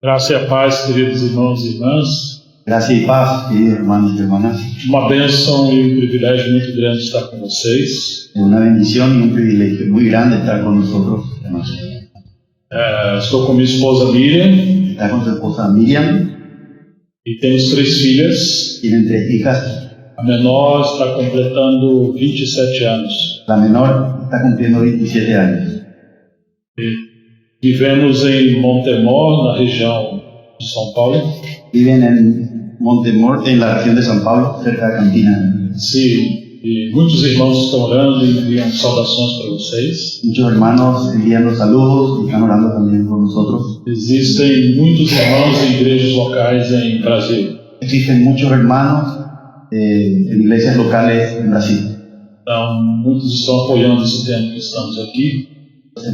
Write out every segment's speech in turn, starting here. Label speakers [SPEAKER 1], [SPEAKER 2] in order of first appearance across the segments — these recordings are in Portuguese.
[SPEAKER 1] Graça e a paz, queridos irmãos e irmãs.
[SPEAKER 2] Gracia y paz, queridos hermanos y hermanas.
[SPEAKER 1] Uma bênção e um privilégio muito grande estar com vocês.
[SPEAKER 2] Es una bendición y un privilegio muy grande estar con nosotros, hermanos.
[SPEAKER 1] Estou com minha esposa Miriam
[SPEAKER 2] Está con su esposa Miriam,
[SPEAKER 1] e temos 3 filhas.
[SPEAKER 2] tienen 3 hijas.
[SPEAKER 1] A menor está completando 27 anos.
[SPEAKER 2] La menor está cumpliendo 27 años.
[SPEAKER 1] Vivemos em Montemor, na região de São Paulo.
[SPEAKER 2] Viven en Montemor, en la región de San Pablo, cerca de Campina.
[SPEAKER 1] Sim, e muitos irmãos estão orando e enviam saudações para vocês.
[SPEAKER 2] Muchos hermanos enviando saludos y están orando también por nosotros.
[SPEAKER 1] Existem muitos irmãos em igrejas locais em Brasil.
[SPEAKER 2] Existen muchos hermanos en iglesias locales en Brasil.
[SPEAKER 1] Então, muitos estão apoiando esse tempo que estamos aqui.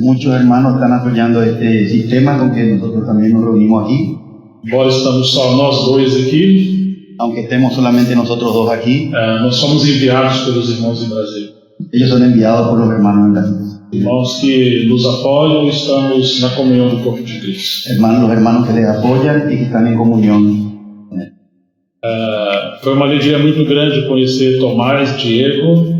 [SPEAKER 2] Muchos hermanos están apoyando este sistema con que nosotros también nos reunimos aquí.
[SPEAKER 1] Embora estamos só nós dois aqui,
[SPEAKER 2] Aunque estemos solamente nosotros dos aquí,
[SPEAKER 1] nós somos enviados pelos irmãos em Brasil.
[SPEAKER 2] ellos son enviados por los hermanos en Brasil.
[SPEAKER 1] Irmãos que nos apoiam e estamos na comunhão do corpo de Cristo.
[SPEAKER 2] Los hermanos que les apoyan y que están en comunión.
[SPEAKER 1] Foi uma alegria muito grande conhecer Tomás, Diego,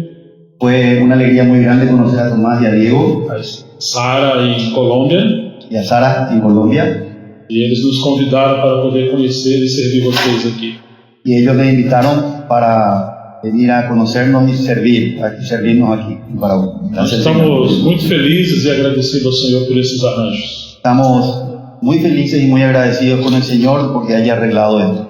[SPEAKER 2] Fue una alegría muy grande conocer a Tomás y a Diego
[SPEAKER 1] a Sara em Colômbia,
[SPEAKER 2] y a Sara en Colombia,
[SPEAKER 1] e eles nos convidaram para poder conhecer e servir vocês aqui.
[SPEAKER 2] y ellos me invitaron para venir a conocernos y servirnos aquí en Paraguay.
[SPEAKER 1] Nós estamos muito felizes e agradecidos ao Senhor por esses arranjos.
[SPEAKER 2] Estamos muy felices y muy agradecidos con el Señor porque haya arreglado esto.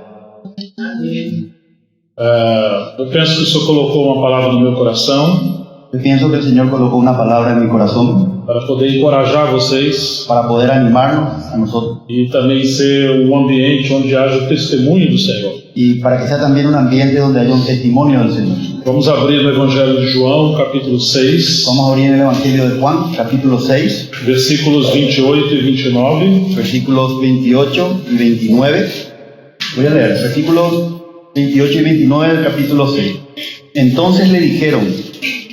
[SPEAKER 1] Eu penso que o Senhor colocou uma palavra no meu coração
[SPEAKER 2] Yo pienso que el Señor colocó una palabra en mi corazón
[SPEAKER 1] para poder encorajar vocês
[SPEAKER 2] para poder animarnos a nosotros
[SPEAKER 1] e também ser um ambiente onde haja o testemunho do Senhor.
[SPEAKER 2] y para que sea también un ambiente donde haya un testimonio del Señor.
[SPEAKER 1] Vamos abrir no Evangelho de João, capítulo 6,
[SPEAKER 2] Vamos a abrir el Evangelio de Juan, capítulo 6,
[SPEAKER 1] versículos 28 e 29.
[SPEAKER 2] versículos 28 y 29. Voy a leer, versículos 28 y 29 del capítulo 6. Entonces le dijeron,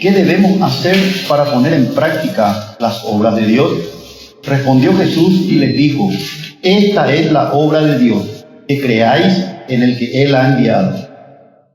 [SPEAKER 2] ¿qué debemos hacer para poner en práctica las obras de Dios? Respondió Jesús y les dijo, esta es la obra de Dios, que creáis en el que Él ha enviado.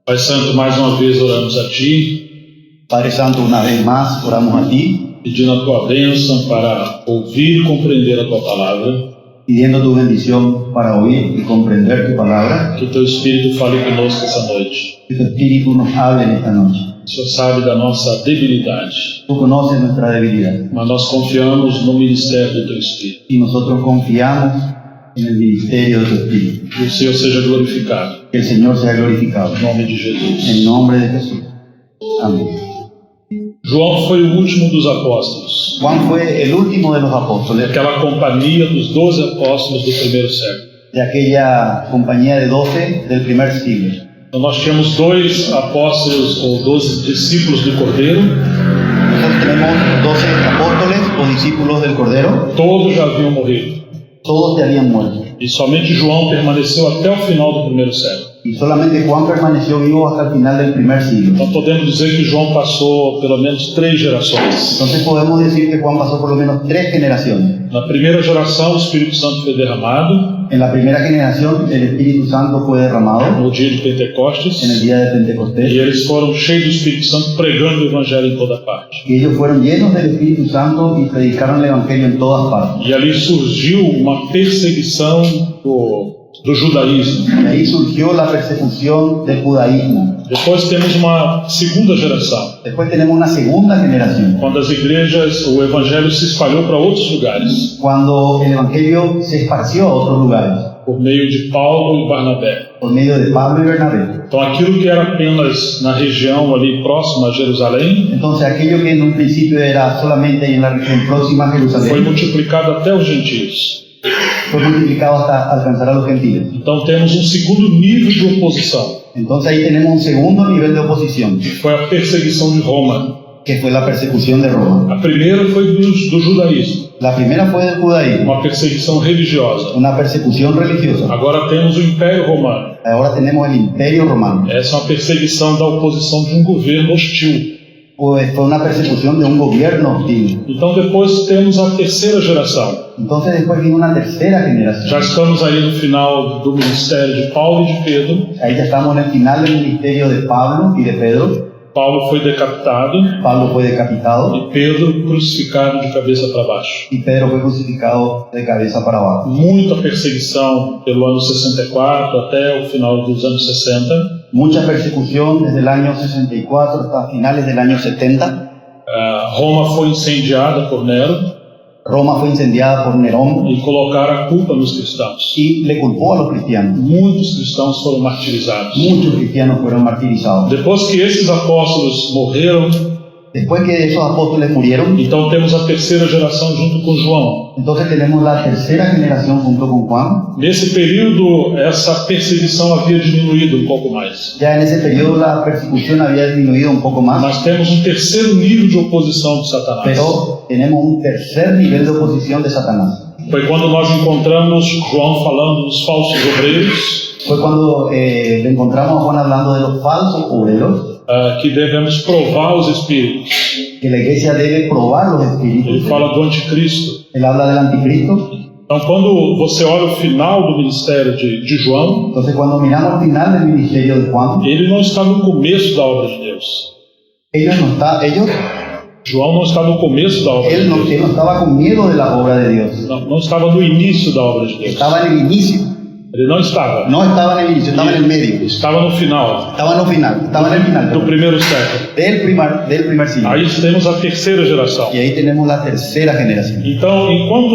[SPEAKER 1] Pai Santo, mais uma vez oramos a Ti,
[SPEAKER 2] Padre Santo, una vez más oramos a Ti,
[SPEAKER 1] pedindo a Tua bênção para ouvir e compreender a Tua palavra.
[SPEAKER 2] pidiendo tu bendición para oír y comprender tu palabra.
[SPEAKER 1] Que Teu Espírito fale conosco essa noite.
[SPEAKER 2] Que tu Espíritu nos hable en esta noche.
[SPEAKER 1] O Senhor sabe da nossa debilidade,
[SPEAKER 2] Tú conoces nuestra debilidad
[SPEAKER 1] mas nós confiamos no ministério do Teu Espírito.
[SPEAKER 2] y nosotros confiamos en el ministerio de tu Espíritu.
[SPEAKER 1] Que o Senhor seja glorificado,
[SPEAKER 2] Que el Señor sea glorificado.
[SPEAKER 1] em nome de Jesus.
[SPEAKER 2] En nombre de Jesús. Amén.
[SPEAKER 1] João foi o último dos apóstolos,
[SPEAKER 2] Juan fue el último de los apóstoles
[SPEAKER 1] daquela companhia dos 12 apóstolos do primeiro século.
[SPEAKER 2] de aquella compañía de 12 del primer siglo.
[SPEAKER 1] Então nós tínhamos 2 apóstolos ou 12 discípulos do Cordeiro,
[SPEAKER 2] Nosotros tenemos 12 apóstoles o discípulos del Cordero.
[SPEAKER 1] todos já haviam morrido.
[SPEAKER 2] Todos ya habían muerto.
[SPEAKER 1] E somente João permaneceu até o final do primeiro século.
[SPEAKER 2] Y solamente Juan permaneció vivo hasta el final del primer siglo.
[SPEAKER 1] Então podemos dizer que João passou pelo menos 3 gerações.
[SPEAKER 2] Entonces podemos decir que Juan pasó por lo menos 3 generaciones.
[SPEAKER 1] Na primeira geração, o Espírito Santo foi derramado
[SPEAKER 2] En la primera generación el Espíritu Santo fue derramado
[SPEAKER 1] no dia de Pentecostes,
[SPEAKER 2] en el día de
[SPEAKER 1] e
[SPEAKER 2] Pentecostés.
[SPEAKER 1] eles foram cheios do Espírito Santo pregando o Evangelho em toda parte.
[SPEAKER 2] Y ellos fueron llenos del Espíritu Santo y predicaron el Evangelio en todas partes.
[SPEAKER 1] E ali surgiu uma perseguição do judaísmo.
[SPEAKER 2] Y ahí surgió la persecución del judaísmo.
[SPEAKER 1] Depois temos uma segunda geração,
[SPEAKER 2] Después tenemos una segunda generación,
[SPEAKER 1] quando as igrejas, o Evangelho se espalhou para outros lugares,
[SPEAKER 2] cuando el Evangelio se esparció a otros lugares,
[SPEAKER 1] por meio de Paulo e Barnabé.
[SPEAKER 2] por medio de Pablo y Bernabé.
[SPEAKER 1] Então aquilo que era apenas na região ali próxima a Jerusalém,
[SPEAKER 2] Entonces aquello que en un principio era solamente en la región próxima a
[SPEAKER 1] foi
[SPEAKER 2] Jerusalén,
[SPEAKER 1] multiplicado até os gentios.
[SPEAKER 2] fue multiplicado hasta alcanzar a los gentiles.
[SPEAKER 1] Então temos um segundo nível de oposição,
[SPEAKER 2] Entonces ahí tenemos un segundo nivel de oposición,
[SPEAKER 1] que foi a perseguição de Roma.
[SPEAKER 2] que fue la persecución de Roma.
[SPEAKER 1] A primeira foi do judaísmo,
[SPEAKER 2] La primera fue del judaísmo,
[SPEAKER 1] uma perseguição religiosa.
[SPEAKER 2] una persecución religiosa.
[SPEAKER 1] Agora temos o Império Romano.
[SPEAKER 2] Ahora tenemos el Imperio Romano,
[SPEAKER 1] Essa é uma perseguição da oposição de um governo hostil.
[SPEAKER 2] fue una persecución de un gobierno hostil.
[SPEAKER 1] Então depois temos a terceira geração.
[SPEAKER 2] Entonces después vino una tercera generación.
[SPEAKER 1] Já estamos aí no final do ministério de Paulo e de Pedro.
[SPEAKER 2] Ahí ya estamos en el final del ministerio de Pablo y de Pedro.
[SPEAKER 1] Paulo foi decapitado
[SPEAKER 2] Pablo fue decapitado
[SPEAKER 1] e Pedro crucificado de cabeça para baixo.
[SPEAKER 2] y Pedro fue crucificado de cabeza para abajo.
[SPEAKER 1] Muita perseguição pelo ano 64 até o final dos anos 60.
[SPEAKER 2] Mucha persecución desde el año 64 hasta finales del año 70.
[SPEAKER 1] Roma foi incendiada por Nero
[SPEAKER 2] Roma fue incendiada por Nerón
[SPEAKER 1] e colocaram a culpa nos cristãos.
[SPEAKER 2] y le culpó a los cristianos.
[SPEAKER 1] Muitos cristãos foram martirizados.
[SPEAKER 2] Muchos cristianos fueron martirizados.
[SPEAKER 1] Depois que esses apóstolos morreram,
[SPEAKER 2] Después que esos apóstoles murieron,
[SPEAKER 1] então temos a terceira geração junto com João.
[SPEAKER 2] entonces tenemos la tercera generación junto con Juan.
[SPEAKER 1] Nesse período, essa perseguição havia diminuído um pouco mais.
[SPEAKER 2] Ya en ese periodo la persecución había disminuido un poco más,
[SPEAKER 1] Mas temos um terceiro nível de oposição de Satanás.
[SPEAKER 2] pero tenemos un tercer nivel de oposición de Satanás.
[SPEAKER 1] Foi quando nós encontramos João falando dos falsos obreiros,
[SPEAKER 2] Fue cuando le encontramos a Juan hablando de los falsos obreros,
[SPEAKER 1] que devemos provar os espíritos.
[SPEAKER 2] que la iglesia debe probar los
[SPEAKER 1] Ele
[SPEAKER 2] espíritus.
[SPEAKER 1] fala do anticristo.
[SPEAKER 2] Él habla del anticristo.
[SPEAKER 1] Então, quando você olha o final do ministério de João,
[SPEAKER 2] Entonces cuando miramos el final del ministerio de Juan,
[SPEAKER 1] ele não está no começo da obra de Deus. João não está no começo da obra de
[SPEAKER 2] él no
[SPEAKER 1] Deus.
[SPEAKER 2] estaba con miedo de la obra de Dios.
[SPEAKER 1] Não estava no início da obra de Deus.
[SPEAKER 2] Estaba en el inicio.
[SPEAKER 1] Ele não estava.
[SPEAKER 2] No estaba en el inicio, estaba en el medio.
[SPEAKER 1] Estava no final
[SPEAKER 2] Estaba en el final. Estaba en el final.
[SPEAKER 1] do primeiro século.
[SPEAKER 2] Del primer siglo.
[SPEAKER 1] Aí temos a terceira geração.
[SPEAKER 2] Y ahí tenemos la tercera generación.
[SPEAKER 1] Então, enquanto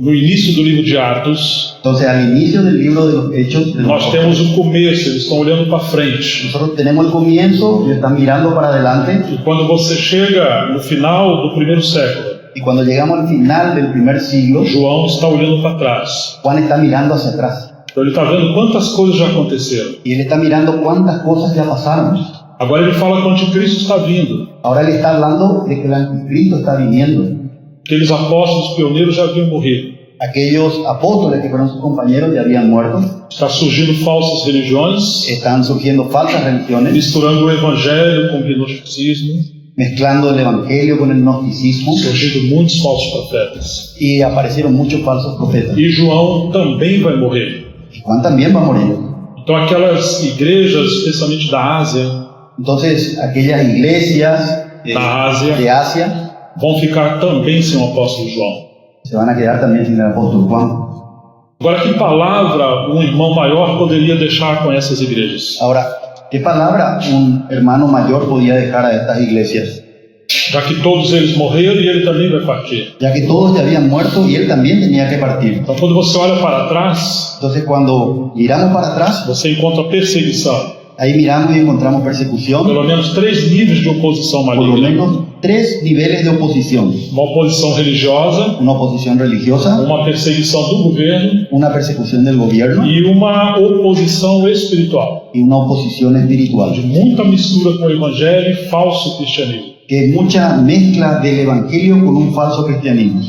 [SPEAKER 1] no início do livro de Atos,
[SPEAKER 2] Entonces, al inicio del libro de los Hechos, de los
[SPEAKER 1] nós temos o começo, eles estão olhando para frente.
[SPEAKER 2] nosotros tenemos el comienzo y están mirando para adelante.
[SPEAKER 1] E quando você chega no final do primeiro século,
[SPEAKER 2] Y cuando llegamos al final del primer siglo,
[SPEAKER 1] João está olhando para trás.
[SPEAKER 2] Juan está mirando hacia atrás.
[SPEAKER 1] Então ele está vendo quantas coisas já aconteceram.
[SPEAKER 2] Y él está mirando cuántas cosas ya pasaron.
[SPEAKER 1] Agora ele fala que o anticristo está vindo.
[SPEAKER 2] Ahora él está hablando de que el anticristo está viniendo.
[SPEAKER 1] Aqueles apóstolos pioneiros já haviam morrido.
[SPEAKER 2] Aquellos apóstoles que fueron sus compañeros ya habían muerto.
[SPEAKER 1] Está surgindo falsas religiões,
[SPEAKER 2] Están surgiendo falsas religiones,
[SPEAKER 1] misturando o evangelho com o gnosticismo,
[SPEAKER 2] mezclando el evangelio con el gnosticismo,
[SPEAKER 1] surgindo muitos falsos profetas.
[SPEAKER 2] y aparecieron muchos falsos profetas.
[SPEAKER 1] E João também vai morrer.
[SPEAKER 2] Y Juan también va a morir.
[SPEAKER 1] Então aquelas igrejas, especialmente da Ásia,
[SPEAKER 2] Entonces, aquellas iglesias
[SPEAKER 1] da Ásia,
[SPEAKER 2] de Asia
[SPEAKER 1] vão ficar também sem o apóstolo João.
[SPEAKER 2] se van a quedar también sin el apóstol Juan.
[SPEAKER 1] Agora, que palavra um irmão maior poderia deixar com essas igrejas?
[SPEAKER 2] Ahora, ¿qué palabra un hermano mayor podía dejar a estas iglesias?
[SPEAKER 1] Já que todos eles morreram e ele também vai partir.
[SPEAKER 2] Ya que todos ya habían muerto y él también tenía que partir.
[SPEAKER 1] Então, quando você olha para trás,
[SPEAKER 2] Entonces, cuando miramos para atrás,
[SPEAKER 1] você encontra perseguição.
[SPEAKER 2] ahí miramos y encontramos persecución,
[SPEAKER 1] Pelo menos 3 níveis de oposição
[SPEAKER 2] por lo
[SPEAKER 1] maligna.
[SPEAKER 2] menos 3 niveles de oposición.
[SPEAKER 1] Uma oposição religiosa,
[SPEAKER 2] Una oposición religiosa,
[SPEAKER 1] uma perseguição do governo
[SPEAKER 2] una persecución del gobierno
[SPEAKER 1] e uma oposição espiritual.
[SPEAKER 2] y una oposición espiritual.
[SPEAKER 1] De muita mistura com o evangelho e falso cristianismo.
[SPEAKER 2] Que es mucha mezcla del evangelio con un falso cristianismo.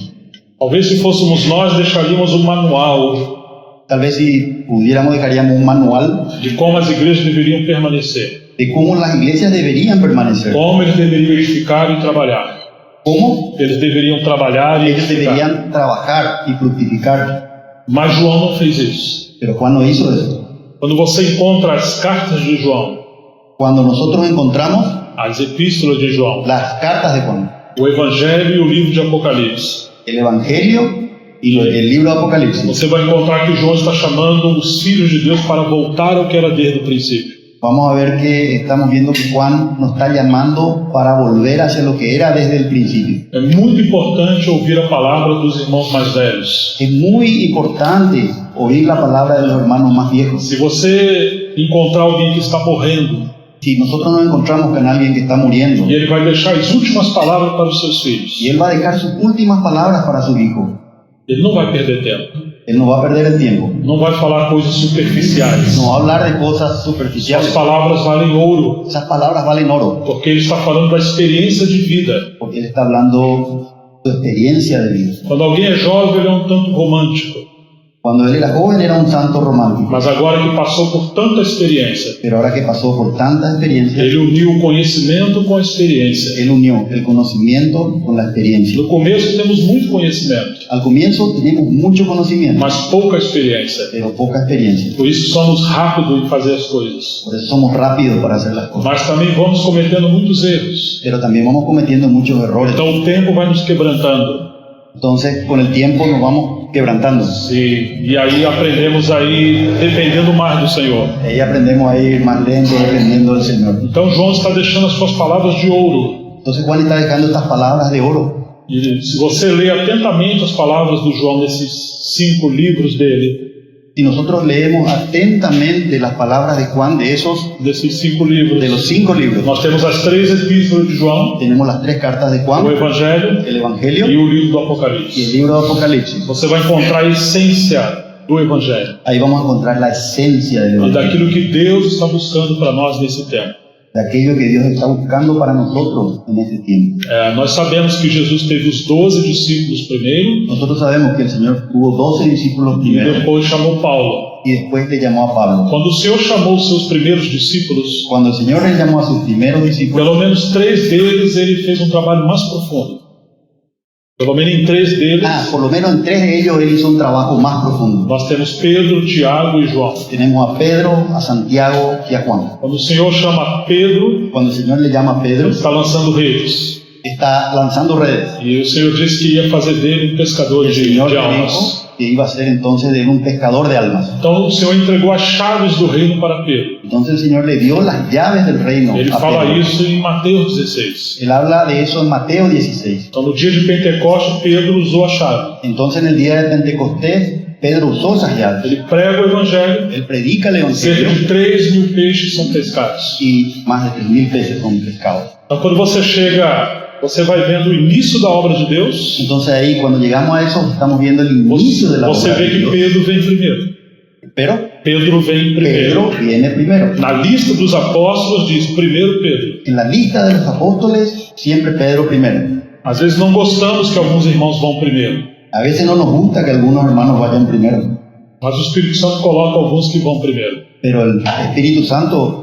[SPEAKER 1] Talvez se fôssemos nós, deixaríamos um manual
[SPEAKER 2] Tal vez si pudiéramos dejaríamos un manual
[SPEAKER 1] de como as igrejas deveriam permanecer,
[SPEAKER 2] de cómo las iglesias deberían permanecer.
[SPEAKER 1] como eles deveriam edificar e trabalhar.
[SPEAKER 2] Cómo
[SPEAKER 1] Eles deveriam trabalhar e
[SPEAKER 2] ellos
[SPEAKER 1] edificar.
[SPEAKER 2] deberían trabajar y fructificar.
[SPEAKER 1] Mas João não fez isso.
[SPEAKER 2] Pero Juan no hizo eso.
[SPEAKER 1] Quando você encontra as cartas de João,
[SPEAKER 2] Cuando nosotros encontramos
[SPEAKER 1] as epístolas de João,
[SPEAKER 2] las cartas de Juan,
[SPEAKER 1] o Evangelho e o livro de Apocalipse,
[SPEAKER 2] el Evangelio y el libro de Apocalipsis,
[SPEAKER 1] você vai encontrar que João está chamando os filhos de Deus para voltar ao que era desde o princípio.
[SPEAKER 2] vamos a ver que estamos viendo que Juan nos está llamando para volver hacia lo que era desde el principio.
[SPEAKER 1] É muito importante ouvir a palavra dos irmãos mais velhos.
[SPEAKER 2] Es muy importante oír la palabra de los hermanos más viejos.
[SPEAKER 1] Se você encontrar alguém que está morrendo,
[SPEAKER 2] Si nosotros nos encontramos con alguien que está muriendo
[SPEAKER 1] e ele vai deixar as últimas palavras para os seus filhos,
[SPEAKER 2] y él va a dejar sus últimas palabras para su hijo,
[SPEAKER 1] ele não vai perder tempo.
[SPEAKER 2] él no va a perder el tiempo.
[SPEAKER 1] Não vai falar coisas superficiais.
[SPEAKER 2] No va a hablar de cosas
[SPEAKER 1] As
[SPEAKER 2] superficiales.
[SPEAKER 1] palavras valem ouro,
[SPEAKER 2] Esas palabras valen oro,
[SPEAKER 1] porque ele está falando da experiência de vida.
[SPEAKER 2] porque él está hablando de su experiencia de vida.
[SPEAKER 1] Quando alguém é jovem, ele é um tanto romântico.
[SPEAKER 2] Cuando él era joven era un santo romántico,
[SPEAKER 1] mas agora que passou por tanta experiência,
[SPEAKER 2] pero ahora que pasó por tanta experiencia,
[SPEAKER 1] ele uniu o conhecimento com a experiência.
[SPEAKER 2] él unió el conocimiento con la experiencia.
[SPEAKER 1] No começo temos muito conhecimento,
[SPEAKER 2] Al comienzo tenemos mucho conocimiento,
[SPEAKER 1] mas pouca experiência.
[SPEAKER 2] pero poca experiencia.
[SPEAKER 1] Por isso somos rápidos em fazer as coisas.
[SPEAKER 2] Por eso somos rápidos para hacer las cosas,
[SPEAKER 1] Mas também vamos cometendo muitos erros.
[SPEAKER 2] pero también vamos cometiendo muchos errores.
[SPEAKER 1] Então o tempo vai nos quebrantando.
[SPEAKER 2] Entonces con el tiempo nos vamos quebrantando
[SPEAKER 1] E aí aprendemos a ir dependendo mais do Senhor.
[SPEAKER 2] y ahí aprendemos a ir más lento dependiendo del Señor.
[SPEAKER 1] Então João está deixando as suas palavras de ouro.
[SPEAKER 2] Entonces Juan está dejando estas palabras de oro.
[SPEAKER 1] E se você ler atentamente as palavras do João nesses 5 livros dele,
[SPEAKER 2] Si nosotros leemos atentamente las palabras de Juan
[SPEAKER 1] desses 5 livros,
[SPEAKER 2] de los 5 libros,
[SPEAKER 1] nós temos as 3 epístolas de João,
[SPEAKER 2] tenemos las 3 cartas de
[SPEAKER 1] o
[SPEAKER 2] Juan,
[SPEAKER 1] Evangelho
[SPEAKER 2] el Evangelio
[SPEAKER 1] e o livro do
[SPEAKER 2] y el
[SPEAKER 1] Apocalipse.
[SPEAKER 2] libro de Apocalipsis.
[SPEAKER 1] Você vai encontrar a essência do Evangelho
[SPEAKER 2] Ahí vamos a encontrar la esencia del
[SPEAKER 1] e
[SPEAKER 2] Evangelio,
[SPEAKER 1] daquilo que Deus está buscando para nós nesse tempo.
[SPEAKER 2] de aquello que Dios está buscando para nosotros en este tiempo.
[SPEAKER 1] Nós sabemos que Jesus teve os 12 discípulos primeiro
[SPEAKER 2] Nosotros sabemos que el Señor tuvo 12 discípulos
[SPEAKER 1] e
[SPEAKER 2] primero
[SPEAKER 1] depois chamou Paulo.
[SPEAKER 2] y después le llamó a Pablo.
[SPEAKER 1] Quando o Senhor chamou os seus primeiros discípulos,
[SPEAKER 2] Cuando el Señor le llamó a sus primeros discípulos,
[SPEAKER 1] pelo menos 3 deles ele fez um trabalho mais profundo. Pelo menos em 3 deles,
[SPEAKER 2] por lo menos en 3 de ellos Él hizo un trabajo más profundo.
[SPEAKER 1] nós temos Pedro, Tiago e João.
[SPEAKER 2] Tenemos a Pedro, a Santiago y a Juan.
[SPEAKER 1] Quando o Senhor chama Pedro,
[SPEAKER 2] Cuando el Señor le llama a Pedro,
[SPEAKER 1] ele está lançando redes.
[SPEAKER 2] está lanzando redes.
[SPEAKER 1] E o Senhor disse que ia fazer dele um pescador
[SPEAKER 2] El
[SPEAKER 1] de
[SPEAKER 2] Señor le
[SPEAKER 1] almas.
[SPEAKER 2] dijo que iba a ser entonces de él un pescador de almas.
[SPEAKER 1] Então o Senhor entregou as chaves do reino para Pedro.
[SPEAKER 2] Entonces el Señor le dio las llaves del reino
[SPEAKER 1] Ele
[SPEAKER 2] a
[SPEAKER 1] fala
[SPEAKER 2] Pedro.
[SPEAKER 1] isso em Mateus 16.
[SPEAKER 2] Él habla de eso en Mateo 16.
[SPEAKER 1] Então no dia de Pentecostes, Pedro usou a chave.
[SPEAKER 2] Entonces en el día de Pentecostés, Pedro usó esas llaves.
[SPEAKER 1] Ele prega o Evangelho,
[SPEAKER 2] Él predica el
[SPEAKER 1] cerca
[SPEAKER 2] Evangelio
[SPEAKER 1] de 3.000 peixes são pescados.
[SPEAKER 2] y más de 3.000 peces son pescados.
[SPEAKER 1] Então quando você chega, você vai vendo o início da obra de Deus,
[SPEAKER 2] Entonces ahí cuando llegamos a eso estamos viendo el inicio de la
[SPEAKER 1] você
[SPEAKER 2] obra
[SPEAKER 1] vê
[SPEAKER 2] de
[SPEAKER 1] que
[SPEAKER 2] Dios.
[SPEAKER 1] Pedro vem primeiro.
[SPEAKER 2] Pero
[SPEAKER 1] Pedro vem
[SPEAKER 2] Pedro
[SPEAKER 1] primeiro.
[SPEAKER 2] viene primero.
[SPEAKER 1] Na lista dos apóstolos diz primeiro Pedro.
[SPEAKER 2] En la lista de los apóstoles siempre Pedro primero.
[SPEAKER 1] Às vezes não gostamos que alguns irmãos vão primeiro,
[SPEAKER 2] A veces no nos gusta que algunos hermanos vayan primero,
[SPEAKER 1] mas o Espírito Santo coloca alguns que vão primeiro.
[SPEAKER 2] pero el Espíritu Santo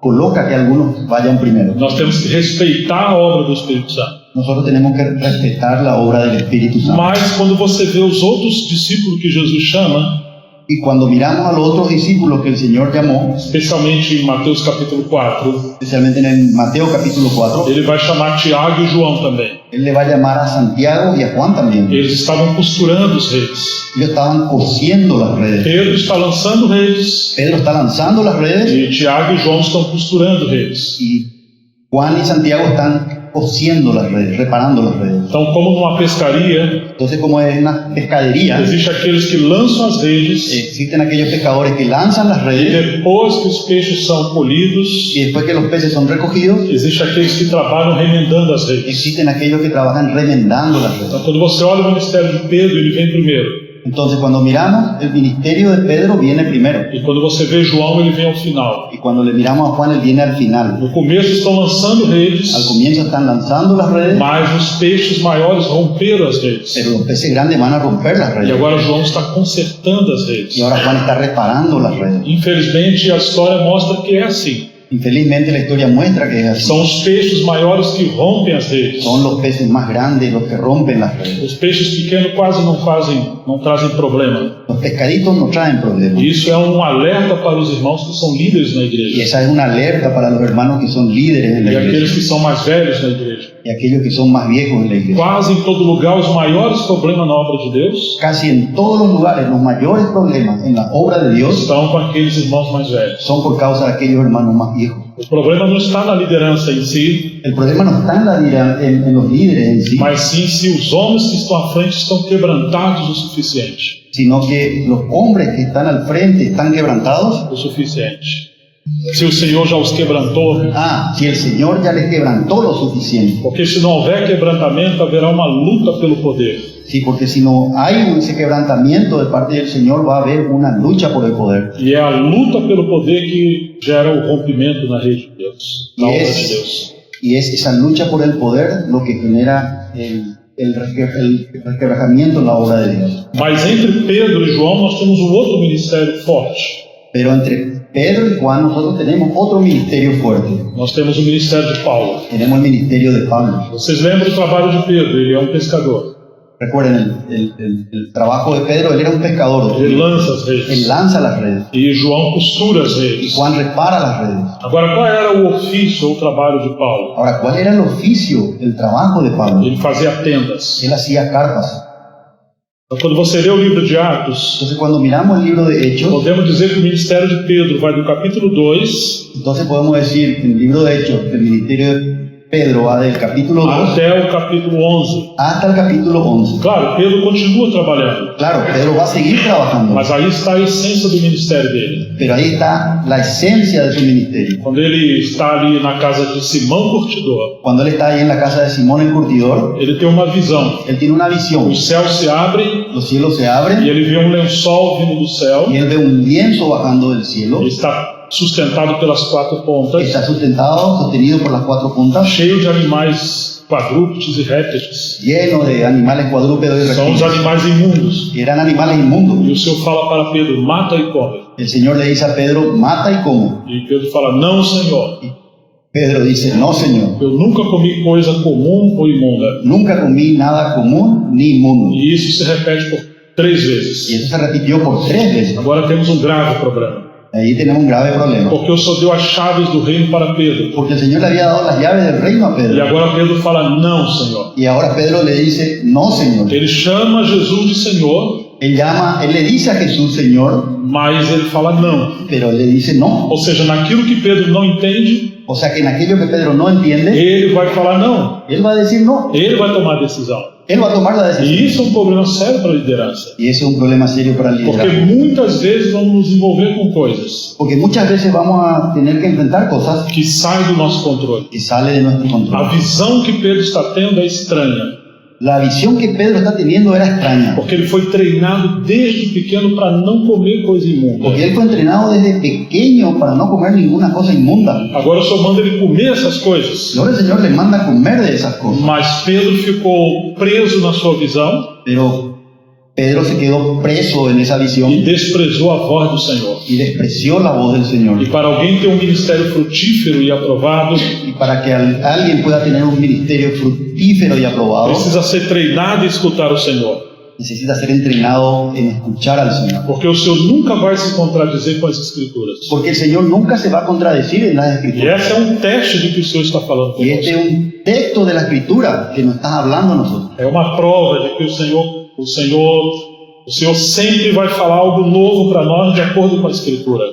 [SPEAKER 2] coloca que algunos vayan primero.
[SPEAKER 1] Nós temos que respeitar a obra do Espírito Santo.
[SPEAKER 2] Nosotros tenemos que respetar la obra del Espíritu Santo.
[SPEAKER 1] Mas quando você vê os outros discípulos que Jesus chama,
[SPEAKER 2] Y cuando miramos a los otros discípulos que el Señor llamó,
[SPEAKER 1] especialmente em Mateus capítulo 4,
[SPEAKER 2] especialmente en el Mateo capítulo 4,
[SPEAKER 1] ele vai chamar Tiago e João também.
[SPEAKER 2] Él le va a llamar a Santiago y a Juan también.
[SPEAKER 1] Eles estavam costurando as redes.
[SPEAKER 2] Ellos estaban cosiendo las redes.
[SPEAKER 1] Pedro está lançando redes
[SPEAKER 2] Pedro está lanzando las redes
[SPEAKER 1] e Tiago e João estão costurando redes.
[SPEAKER 2] y Juan y Santiago están cosiendo las redes, reparando las redes.
[SPEAKER 1] Então, como numa pescaria,
[SPEAKER 2] Entonces, como es una pescadería,
[SPEAKER 1] existe aqueles que lançam as redes
[SPEAKER 2] existen aquellos pescadores que lanzan las
[SPEAKER 1] e
[SPEAKER 2] redes
[SPEAKER 1] depois que os peixes são colhidos,
[SPEAKER 2] y después que los peces son recogidos,
[SPEAKER 1] existe aqueles que trabalham remendando as redes.
[SPEAKER 2] existen aquellos que trabajan remendando las redes.
[SPEAKER 1] Então, quando você olha o ministério de Pedro, ele vem primeiro.
[SPEAKER 2] Entonces, cuando miramos, el ministerio de Pedro viene primero.
[SPEAKER 1] E quando você vê João, ele vem ao final.
[SPEAKER 2] Y cuando le miramos a Juan, él viene al final.
[SPEAKER 1] No começo estão lançando redes,
[SPEAKER 2] Al comienzo están lanzando las redes,
[SPEAKER 1] mas os peixes maiores romperam as redes.
[SPEAKER 2] pero los peces grandes van a romper las
[SPEAKER 1] E
[SPEAKER 2] redes.
[SPEAKER 1] agora João está consertando as redes.
[SPEAKER 2] Y ahora Juan está reparando las redes.
[SPEAKER 1] Infelizmente, a história mostra que é assim.
[SPEAKER 2] Infelizmente la historia muestra que es así.
[SPEAKER 1] São os peixes maiores que rompem as redes.
[SPEAKER 2] Son los peces más grandes los que rompen las redes.
[SPEAKER 1] Os peixes pequenos quase não trazem problema.
[SPEAKER 2] Los pescaditos no traen problemas.
[SPEAKER 1] E isso é um alerta para os irmãos que são líderes na
[SPEAKER 2] Y
[SPEAKER 1] igreja.
[SPEAKER 2] esa es una alerta para los hermanos que son líderes en la
[SPEAKER 1] E aqueles
[SPEAKER 2] iglesia
[SPEAKER 1] que são mais velhos na igreja.
[SPEAKER 2] y aquellos que son más viejos en la iglesia.
[SPEAKER 1] Quase em todo lugar, os maiores problemas na obra de Deus
[SPEAKER 2] Casi en todos los lugares los mayores problemas en la obra de Dios
[SPEAKER 1] estão com aqueles irmãos mais velhos.
[SPEAKER 2] son por causa de aquellos hermanos más viejos.
[SPEAKER 1] O problema não está na liderança em si,
[SPEAKER 2] El problema no está en los líderes en sí,
[SPEAKER 1] mas sim se os homens que estão à frente estão quebrantados o suficiente.
[SPEAKER 2] sino que los hombres que están al frente están quebrantados.
[SPEAKER 1] O suficiente. Se o Senhor já os quebrantou,
[SPEAKER 2] Si el Señor ya les quebrantó lo suficiente.
[SPEAKER 1] porque se não houver quebrantamento, haverá uma luta pelo poder.
[SPEAKER 2] Sí, porque si no hay ese quebrantamiento de parte del Señor, va a haber una lucha por el poder.
[SPEAKER 1] E é a luta pelo poder que gera o rompimento na rede de Deus, na obra de Deus.
[SPEAKER 2] Y es esa lucha por el poder lo que genera el requebrajamiento en la obra de Dios.
[SPEAKER 1] Mas entre Pedro e João nós temos um outro ministério forte.
[SPEAKER 2] Pero entre Pedro y Juan nosotros tenemos otro ministerio fuerte.
[SPEAKER 1] Nós temos o ministério de Paulo.
[SPEAKER 2] Tenemos el ministerio de Pablo.
[SPEAKER 1] Vocês lembram do trabalho de Pedro? Ele é um pescador.
[SPEAKER 2] Recuerden, el trabajo de Pedro, él era un pescador.
[SPEAKER 1] Ele lança as
[SPEAKER 2] Él
[SPEAKER 1] redes.
[SPEAKER 2] lanza las redes.
[SPEAKER 1] E João costura as
[SPEAKER 2] Y
[SPEAKER 1] redes.
[SPEAKER 2] Juan repara las redes.
[SPEAKER 1] Agora, qual era o ofício ou o trabalho de Paulo?
[SPEAKER 2] Ahora, ¿cuál era el oficio, el trabajo de Pablo?
[SPEAKER 1] Ele fazia tendas.
[SPEAKER 2] Él hacía carpas.
[SPEAKER 1] Então, quando você lê o livro de Atos,
[SPEAKER 2] Entonces, cuando miramos el libro de Hechos,
[SPEAKER 1] podemos dizer que o ministério de Pedro vai do capítulo 2
[SPEAKER 2] entonces podemos decir que en el libro de Hechos, el ministerio de Pedro va del capítulo 2
[SPEAKER 1] até o capítulo 11.
[SPEAKER 2] hasta el capítulo 11.
[SPEAKER 1] Claro, Pedro continua trabalhando,
[SPEAKER 2] Claro, Pedro va a seguir trabajando,
[SPEAKER 1] mas aí está a essência do ministério dele.
[SPEAKER 2] pero ahí está la esencia de su ministerio.
[SPEAKER 1] Quando ele está ali na casa de Simão Curtidor,
[SPEAKER 2] Cuando él está ahí en la casa de Simón el Curtidor,
[SPEAKER 1] ele tem uma visão.
[SPEAKER 2] él tiene una visión.
[SPEAKER 1] Os céus se abrem
[SPEAKER 2] Los cielos se
[SPEAKER 1] e
[SPEAKER 2] abren
[SPEAKER 1] ele vê um lençol vindo do céu.
[SPEAKER 2] y él ve un lienzo bajando del cielo.
[SPEAKER 1] Ele está sustentado pelas quatro pontas,
[SPEAKER 2] Está sustentado, sostenido por las cuatro puntas,
[SPEAKER 1] cheio de animais quadrúpedes e répteis.
[SPEAKER 2] lleno de animales cuadrúpedos y
[SPEAKER 1] São os
[SPEAKER 2] reptiles.
[SPEAKER 1] animais imundos.
[SPEAKER 2] Y eran animales
[SPEAKER 1] E
[SPEAKER 2] inmundos.
[SPEAKER 1] o Senhor fala para Pedro, mata e come.
[SPEAKER 2] El Señor le dice a Pedro, mata y come.
[SPEAKER 1] E Pedro fala, não, Senhor,
[SPEAKER 2] Pedro dice, no, Señor,
[SPEAKER 1] eu nunca comi coisa comum ou imunda.
[SPEAKER 2] nunca comí nada común ni inmundo.
[SPEAKER 1] E isso se repete por 3
[SPEAKER 2] Y
[SPEAKER 1] vezes.
[SPEAKER 2] eso se repitió por 3 veces.
[SPEAKER 1] Agora temos um grave problema.
[SPEAKER 2] Ahí tenemos un grave problema.
[SPEAKER 1] Porque o Senhor deu as chaves do reino para Pedro.
[SPEAKER 2] Porque el Señor le había dado las llaves del reino a
[SPEAKER 1] E
[SPEAKER 2] Pedro.
[SPEAKER 1] agora Pedro fala, não, Senhor.
[SPEAKER 2] Y ahora Pedro le dice, no, Señor.
[SPEAKER 1] Ele chama Jesus de Senhor,
[SPEAKER 2] Él le dice a Jesús, Señor,
[SPEAKER 1] mas ele fala não.
[SPEAKER 2] pero él le dice no.
[SPEAKER 1] Ou seja, naquilo que Pedro não entende,
[SPEAKER 2] O sea que en aquello que Pedro no entiende,
[SPEAKER 1] ele vai falar não.
[SPEAKER 2] él va a decir no.
[SPEAKER 1] Ele vai tomar a decisão.
[SPEAKER 2] Él va a tomar la decisión.
[SPEAKER 1] E isso é um problema sério para a liderança.
[SPEAKER 2] Y eso es un problema serio para el
[SPEAKER 1] Porque
[SPEAKER 2] liderazgo.
[SPEAKER 1] muitas vezes vamos nos envolver com coisas
[SPEAKER 2] Porque muchas veces vamos a tener que enfrentar cosas
[SPEAKER 1] que saem do nosso controle.
[SPEAKER 2] que salen de nuestro
[SPEAKER 1] A
[SPEAKER 2] control.
[SPEAKER 1] visão que Pedro está tendo é estranha,
[SPEAKER 2] La visión que Pedro está teniendo era extraña.
[SPEAKER 1] porque ele foi treinado desde pequeno para não comer coisa imunda.
[SPEAKER 2] Porque él fue entrenado desde pequeño para no comer ninguna cosa inmunda.
[SPEAKER 1] Agora o Senhor manda ele comer essas coisas.
[SPEAKER 2] Y ahora el Señor le manda a comer de esas cosas.
[SPEAKER 1] Mas Pedro ficou preso na sua visão
[SPEAKER 2] Pero Pedro se quedó preso en esa
[SPEAKER 1] e
[SPEAKER 2] visión
[SPEAKER 1] desprezou a voz do Senhor.
[SPEAKER 2] y despreció la voz del Señor.
[SPEAKER 1] E para alguém ter um ministério frutífero e aprovado,
[SPEAKER 2] Y para que alguien pueda tener un ministerio fructífero y aprobado,
[SPEAKER 1] precisa ser treinado e escutar o Senhor.
[SPEAKER 2] necesita ser entrenado en escuchar al Señor.
[SPEAKER 1] Porque o Senhor nunca vai se contradizer com as Escrituras.
[SPEAKER 2] Porque el Señor nunca se va a contradecir en las
[SPEAKER 1] E
[SPEAKER 2] Escrituras.
[SPEAKER 1] esse é um teste de que o Senhor está falando
[SPEAKER 2] Y este
[SPEAKER 1] conosco.
[SPEAKER 2] es un texto de la Escritura que nos está hablando a nosotros.
[SPEAKER 1] É uma prova de que o Senhor sempre vai falar algo novo para nós de acordo com a Escritura.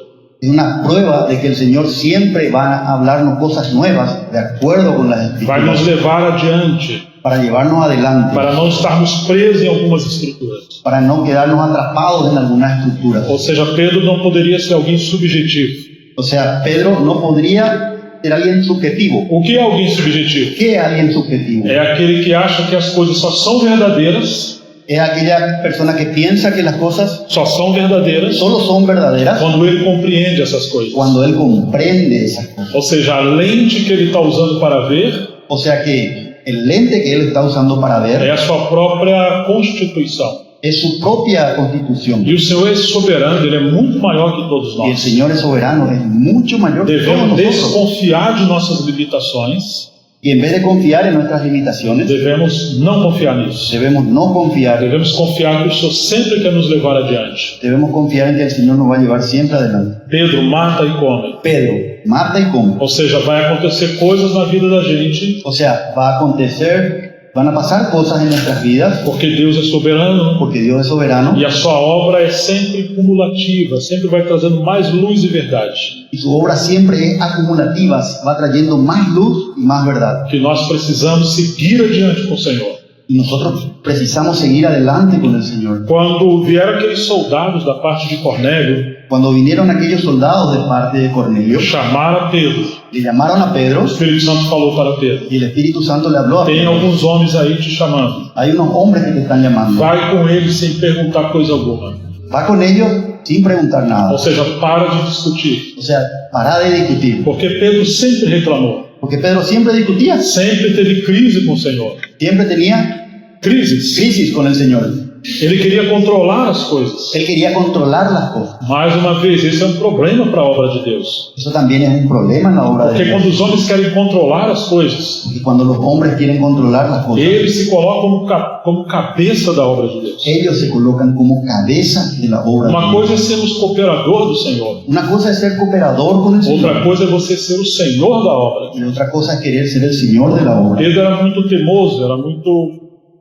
[SPEAKER 2] Es una prueba de que el Señor siempre va a hablarnos cosas nuevas de acuerdo con las
[SPEAKER 1] Vai nos
[SPEAKER 2] Escrituras
[SPEAKER 1] levar adiante,
[SPEAKER 2] para llevarnos adelante,
[SPEAKER 1] para não estarmos presos em algumas Escrituras.
[SPEAKER 2] para no quedarnos atrapados en algunas estructuras.
[SPEAKER 1] Ou seja, Pedro não poderia ser alguém subjetivo.
[SPEAKER 2] O sea, Pedro no podría ser alguien subjetivo.
[SPEAKER 1] O que é alguém subjetivo?
[SPEAKER 2] ¿Qué es alguien subjetivo?
[SPEAKER 1] É aquele que acha que as coisas só são verdadeiras,
[SPEAKER 2] Es aquella persona que piensa que las cosas
[SPEAKER 1] só são verdadeiras
[SPEAKER 2] solo son verdaderas
[SPEAKER 1] quando ele compreende essas coisas.
[SPEAKER 2] cuando él comprende esas cosas.
[SPEAKER 1] Ou seja, a lente que ele está usando para ver
[SPEAKER 2] O sea que el lente que él está usando para
[SPEAKER 1] é
[SPEAKER 2] ver
[SPEAKER 1] a sua própria constituição.
[SPEAKER 2] es su propia constitución.
[SPEAKER 1] E o Senhor é soberano, Ele é muito maior que todos
[SPEAKER 2] Y el
[SPEAKER 1] nós.
[SPEAKER 2] Señor es soberano, es mucho mayor que todos
[SPEAKER 1] Devemos
[SPEAKER 2] nosotros.
[SPEAKER 1] desconfiar de nossas limitações,
[SPEAKER 2] Y en vez de confiar en nuestras limitaciones,
[SPEAKER 1] devemos não confiar nisso.
[SPEAKER 2] debemos no confiar.
[SPEAKER 1] Devemos confiar que o Senhor sempre quer nos levar adiante.
[SPEAKER 2] Debemos confiar en que el Señor nos va a llevar siempre adelante.
[SPEAKER 1] Pedro mata e come.
[SPEAKER 2] Pedro, mata y come.
[SPEAKER 1] Ou seja, vai acontecer coisas na vida da gente,
[SPEAKER 2] O sea, va a acontecer, van a pasar cosas en nuestras vidas
[SPEAKER 1] porque Deus é soberano
[SPEAKER 2] porque Dios es soberano
[SPEAKER 1] e a sua obra é sempre cumulativa, sempre vai trazendo mais luz e verdade.
[SPEAKER 2] y su obra siempre es acumulativa, va trayendo más luz y más verdad.
[SPEAKER 1] Que nós precisamos seguir adiante com o Senhor.
[SPEAKER 2] Y nosotros precisamos seguir adelante con el Señor.
[SPEAKER 1] Quando vieram aqueles soldados da parte de Cornélio,
[SPEAKER 2] Cuando vinieron aquellos soldados de parte de Cornelio,
[SPEAKER 1] chamaram a Pedro.
[SPEAKER 2] le llamaron a Pedro
[SPEAKER 1] O Espírito Santo falou para Pedro:
[SPEAKER 2] y el Espíritu Santo le habló a
[SPEAKER 1] tem
[SPEAKER 2] Pedro.
[SPEAKER 1] alguns homens aí te chamando.
[SPEAKER 2] Hay unos hombres que te están llamando.
[SPEAKER 1] Vai com eles sem perguntar coisa alguma.
[SPEAKER 2] Va con ellos sin preguntar
[SPEAKER 1] Ou
[SPEAKER 2] nada.
[SPEAKER 1] seja, para de discutir.
[SPEAKER 2] O sea, para de discutir.
[SPEAKER 1] Porque Pedro sempre reclamou,
[SPEAKER 2] Porque Pedro siempre discutía,
[SPEAKER 1] sempre teve crise com o Senhor.
[SPEAKER 2] siempre tenía
[SPEAKER 1] crises.
[SPEAKER 2] con el Señor.
[SPEAKER 1] Ele queria controlar as coisas.
[SPEAKER 2] Él quería controlar las cosas.
[SPEAKER 1] Mais uma vez, esse é um problema para a obra de Deus.
[SPEAKER 2] Eso también es un problema en la obra de
[SPEAKER 1] Porque
[SPEAKER 2] Dios.
[SPEAKER 1] quando os homens querem controlar as coisas,
[SPEAKER 2] Y cuando los hombres quieren controlar las cosas,
[SPEAKER 1] eles se colocam como cabeça da obra de Deus.
[SPEAKER 2] ellos se colocan como cabeza de la obra de
[SPEAKER 1] Uma
[SPEAKER 2] Dios.
[SPEAKER 1] coisa é sermos cooperador do Senhor.
[SPEAKER 2] Una cosa es ser cooperador con el
[SPEAKER 1] Outra
[SPEAKER 2] Señor.
[SPEAKER 1] coisa é você ser o Senhor da obra.
[SPEAKER 2] Y otra cosa es querer ser el Señor de la obra.
[SPEAKER 1] Pedro era muito teimoso,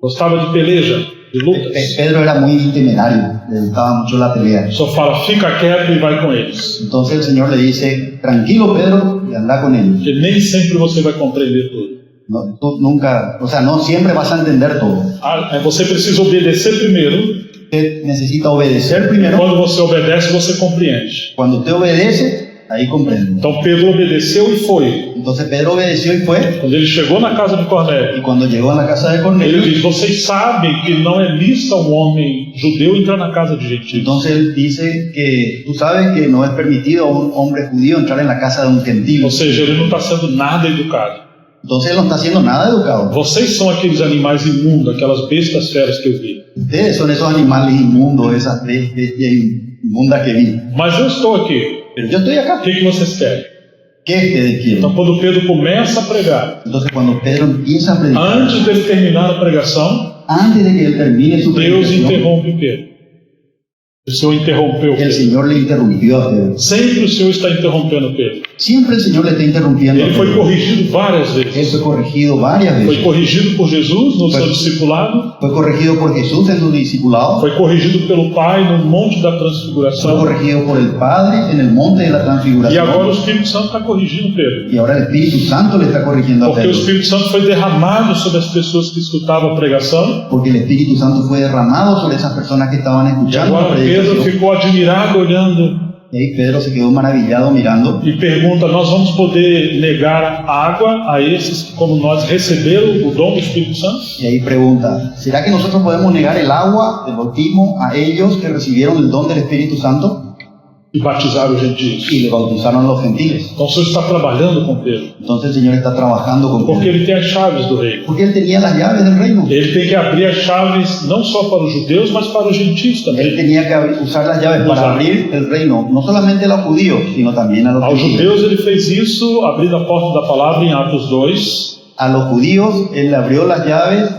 [SPEAKER 1] gostava de peleja, de lutas.
[SPEAKER 2] Pedro era muy temerario, le gustaba mucho la pelea.
[SPEAKER 1] Só fala, fica quieto e vai com eles.
[SPEAKER 2] Entonces el Señor le dice, tranquilo Pedro, y anda con ellos.
[SPEAKER 1] Porque nem sempre você vai compreender tudo.
[SPEAKER 2] No, tú nunca, o sea, no siempre vas a entender todo.
[SPEAKER 1] Você precisa obedecer primeiro.
[SPEAKER 2] Usted necesita obedecer primero.
[SPEAKER 1] Quando você obedece, você compreende.
[SPEAKER 2] Cuando usted obedece, ahí comprende.
[SPEAKER 1] Então Pedro obedeceu e foi.
[SPEAKER 2] Entonces Pedro obedeció y fue.
[SPEAKER 1] Quando ele chegou na casa de Cornélio,
[SPEAKER 2] Y cuando llegó a la casa de
[SPEAKER 1] ele
[SPEAKER 2] Cornelio,
[SPEAKER 1] diz, vocês sabem que não é lícito um homem judeu entrar na casa de gentios.
[SPEAKER 2] entonces él dice que tú sabes que no es permitido a un hombre judío entrar en la casa de un gentil.
[SPEAKER 1] Ou seja, ele não está sendo nada educado.
[SPEAKER 2] Entonces él no está haciendo nada educado.
[SPEAKER 1] Vocês são aqueles animais imundos, aquelas bestas feras que eu vi.
[SPEAKER 2] Ustedes son esos animales inmundos, esas bestias inmundas que vi.
[SPEAKER 1] Mas eu estou aqui.
[SPEAKER 2] Pero yo estoy
[SPEAKER 1] O
[SPEAKER 2] acá.
[SPEAKER 1] que vocês querem?
[SPEAKER 2] ¿Qué ustedes quieren?
[SPEAKER 1] Então, quando Pedro começa a pregar,
[SPEAKER 2] Entonces cuando Pedro empieza a predicar,
[SPEAKER 1] antes dele terminar a pregação,
[SPEAKER 2] antes de que él termine su
[SPEAKER 1] Deus
[SPEAKER 2] predicación,
[SPEAKER 1] interrompe Pedro. O Senhor interrompeu
[SPEAKER 2] el
[SPEAKER 1] Pedro.
[SPEAKER 2] Señor le interrumpió a Pedro.
[SPEAKER 1] Sempre o Senhor está interrompendo Pedro.
[SPEAKER 2] Siempre el Señor le está interrumpiendo a
[SPEAKER 1] Ele foi
[SPEAKER 2] Pedro.
[SPEAKER 1] corrigido várias
[SPEAKER 2] Él
[SPEAKER 1] vezes.
[SPEAKER 2] fue corregido varias
[SPEAKER 1] Foi
[SPEAKER 2] veces.
[SPEAKER 1] corrigido por Jesus no seu discipulado.
[SPEAKER 2] Fue corregido por Jesús en su discipulado.
[SPEAKER 1] Foi corrigido pelo Pai no Monte da
[SPEAKER 2] Fue
[SPEAKER 1] Transfiguração.
[SPEAKER 2] corregido por el Padre en el monte de la
[SPEAKER 1] E
[SPEAKER 2] transfiguración.
[SPEAKER 1] agora o Espírito Santo está corrigindo Pedro.
[SPEAKER 2] Y ahora el Espíritu Santo le está corrigiendo a
[SPEAKER 1] Porque o
[SPEAKER 2] Pedro.
[SPEAKER 1] Espírito Santo foi derramado sobre as pessoas que escutavam a pregação.
[SPEAKER 2] Porque el Espíritu Santo fue derramado sobre esas personas que estaban
[SPEAKER 1] E
[SPEAKER 2] escuchando la
[SPEAKER 1] agora Pedro
[SPEAKER 2] predicación.
[SPEAKER 1] ficou admirado olhando
[SPEAKER 2] Y ahí Pedro se quedó maravillado mirando
[SPEAKER 1] e pergunta: nós vamos poder negar água a esses que, como nós, receberam o dom do Espírito Santo?
[SPEAKER 2] y ahí pregunta, ¿será que nosotros podemos negar el agua del bautismo a ellos que recibieron el don del Espíritu Santo?
[SPEAKER 1] E batizaram os gentios.
[SPEAKER 2] Y le bautizaron a los gentiles.
[SPEAKER 1] Então o Senhor está trabalhando com Pedro.
[SPEAKER 2] Entonces el Señor está trabajando con
[SPEAKER 1] Porque
[SPEAKER 2] Pedro.
[SPEAKER 1] ele tem as chaves do reino.
[SPEAKER 2] Porque él tenía las llaves del reino.
[SPEAKER 1] Ele tem que abrir as chaves não só para os judeus, mas para os gentios
[SPEAKER 2] Él
[SPEAKER 1] também.
[SPEAKER 2] tenía que usar las llaves para abrir el reino, no solamente a los judíos, sino también a los
[SPEAKER 1] Aos
[SPEAKER 2] gentiles.
[SPEAKER 1] judeus ele fez isso, abrindo a porta da palavra em Atos 2,
[SPEAKER 2] A los judíos él le abrió las llaves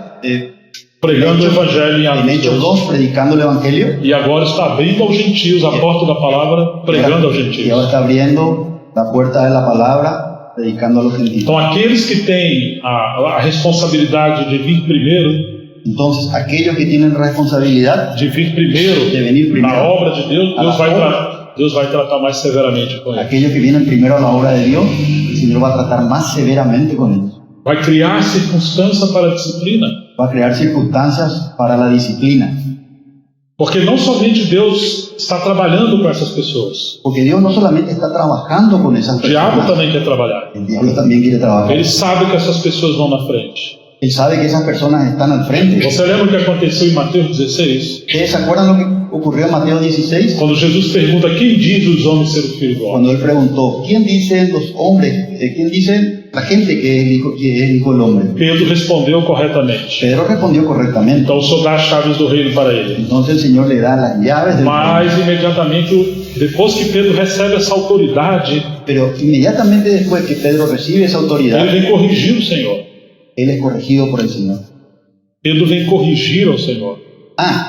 [SPEAKER 1] pregando o evangelho em
[SPEAKER 2] en
[SPEAKER 1] Atos
[SPEAKER 2] Hechos
[SPEAKER 1] 2.
[SPEAKER 2] 2, predicando el evangelio.
[SPEAKER 1] E agora está abrindo aos gentios a porta da palavra, pregando aos
[SPEAKER 2] Y ahora
[SPEAKER 1] gentios.
[SPEAKER 2] está abriendo la puerta de la palabra, predicando a los gentiles.
[SPEAKER 1] Então aqueles que têm a responsabilidade de vir primeiro,
[SPEAKER 2] Entonces, aquellos que tienen responsabilidad
[SPEAKER 1] de vir primeiro
[SPEAKER 2] de venir
[SPEAKER 1] na
[SPEAKER 2] primero,
[SPEAKER 1] obra de Deus, Deus vai tratar mais severamente com eles.
[SPEAKER 2] aquellos que vienen primero a la obra de Dios, el Señor va a tratar más severamente con ellos.
[SPEAKER 1] Vai criar circunstância para a disciplina.
[SPEAKER 2] Va a crear circunstancias para la disciplina.
[SPEAKER 1] Porque não somente Deus está trabalhando com essas pessoas,
[SPEAKER 2] Porque Dios no solamente está trabajando con esas
[SPEAKER 1] o diabo
[SPEAKER 2] personas,
[SPEAKER 1] também quer trabalhar.
[SPEAKER 2] el diablo también quiere trabajar.
[SPEAKER 1] Ele sabe que essas pessoas vão na frente.
[SPEAKER 2] Él sabe que esas personas están al frente.
[SPEAKER 1] Você lembra o que aconteceu em Mateus 16?
[SPEAKER 2] ¿Ustedes se acuerdan lo que ocurrió en Mateo 16?
[SPEAKER 1] Quando Jesus pergunta: quem diz os homens ser o filho do homem?
[SPEAKER 2] Cuando él preguntó, ¿quién dicen los hombres, quién dice la gente que es el hijo del hombre?
[SPEAKER 1] Pedro respondeu corretamente.
[SPEAKER 2] Pedro respondió correctamente.
[SPEAKER 1] Então o Senhor dá as chaves do reino para ele.
[SPEAKER 2] Entonces el Señor le da las llaves del reino.
[SPEAKER 1] Mas imediatamente, depois que Pedro recebe essa autoridade,
[SPEAKER 2] Pero inmediatamente después que Pedro recibe esa autoridad,
[SPEAKER 1] ele vem corrigir o Senhor.
[SPEAKER 2] él es corregido por el Señor.
[SPEAKER 1] Pedro vem corrigir ao Senhor.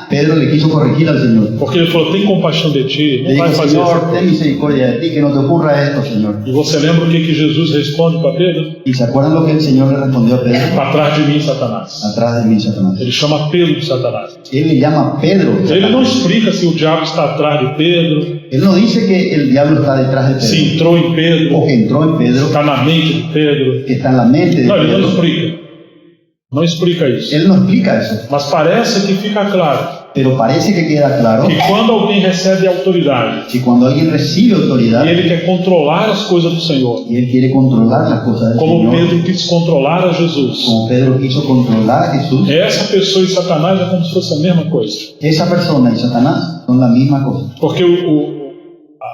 [SPEAKER 2] Pedro le quiso corregir al Señor.
[SPEAKER 1] Porque ele falou: tem compaixão de ti,
[SPEAKER 2] Le
[SPEAKER 1] não vai
[SPEAKER 2] dijo,
[SPEAKER 1] fazer
[SPEAKER 2] Señor,
[SPEAKER 1] isso.
[SPEAKER 2] ten misericordia de ti, que no te ocurra esto, Señor.
[SPEAKER 1] E você lembra o que Jesus responde para Pedro?
[SPEAKER 2] ¿Y se acuerdan lo que el Señor le respondió a Pedro?
[SPEAKER 1] Para trás de mim, Satanás.
[SPEAKER 2] Atrás de mí, Satanás.
[SPEAKER 1] Ele chama Pedro de Satanás.
[SPEAKER 2] Él le llama Pedro.
[SPEAKER 1] Ele não explica se o diabo está atrás de Pedro,
[SPEAKER 2] Él no dice que el diablo está detrás de
[SPEAKER 1] se
[SPEAKER 2] Pedro,
[SPEAKER 1] entrou em Pedro,
[SPEAKER 2] o que entró en Pedro,
[SPEAKER 1] está na mente de Pedro.
[SPEAKER 2] que está en la mente de
[SPEAKER 1] Não, ele não
[SPEAKER 2] Pedro.
[SPEAKER 1] explica. Não explica isso.
[SPEAKER 2] Él no explica eso,
[SPEAKER 1] Mas parece que fica claro
[SPEAKER 2] pero parece que queda claro
[SPEAKER 1] que quando alguém recebe autoridade
[SPEAKER 2] que cuando alguien recibe autoridad
[SPEAKER 1] e ele quer controlar as coisas do Senhor,
[SPEAKER 2] y él quiere controlar las cosas del
[SPEAKER 1] como
[SPEAKER 2] Señor,
[SPEAKER 1] Pedro quis controlar a Jesus,
[SPEAKER 2] como Pedro quiso controlar a Jesús,
[SPEAKER 1] essa pessoa e Satanás é como se fosse a mesma coisa.
[SPEAKER 2] esa persona y Satanás son la misma cosa.
[SPEAKER 1] Porque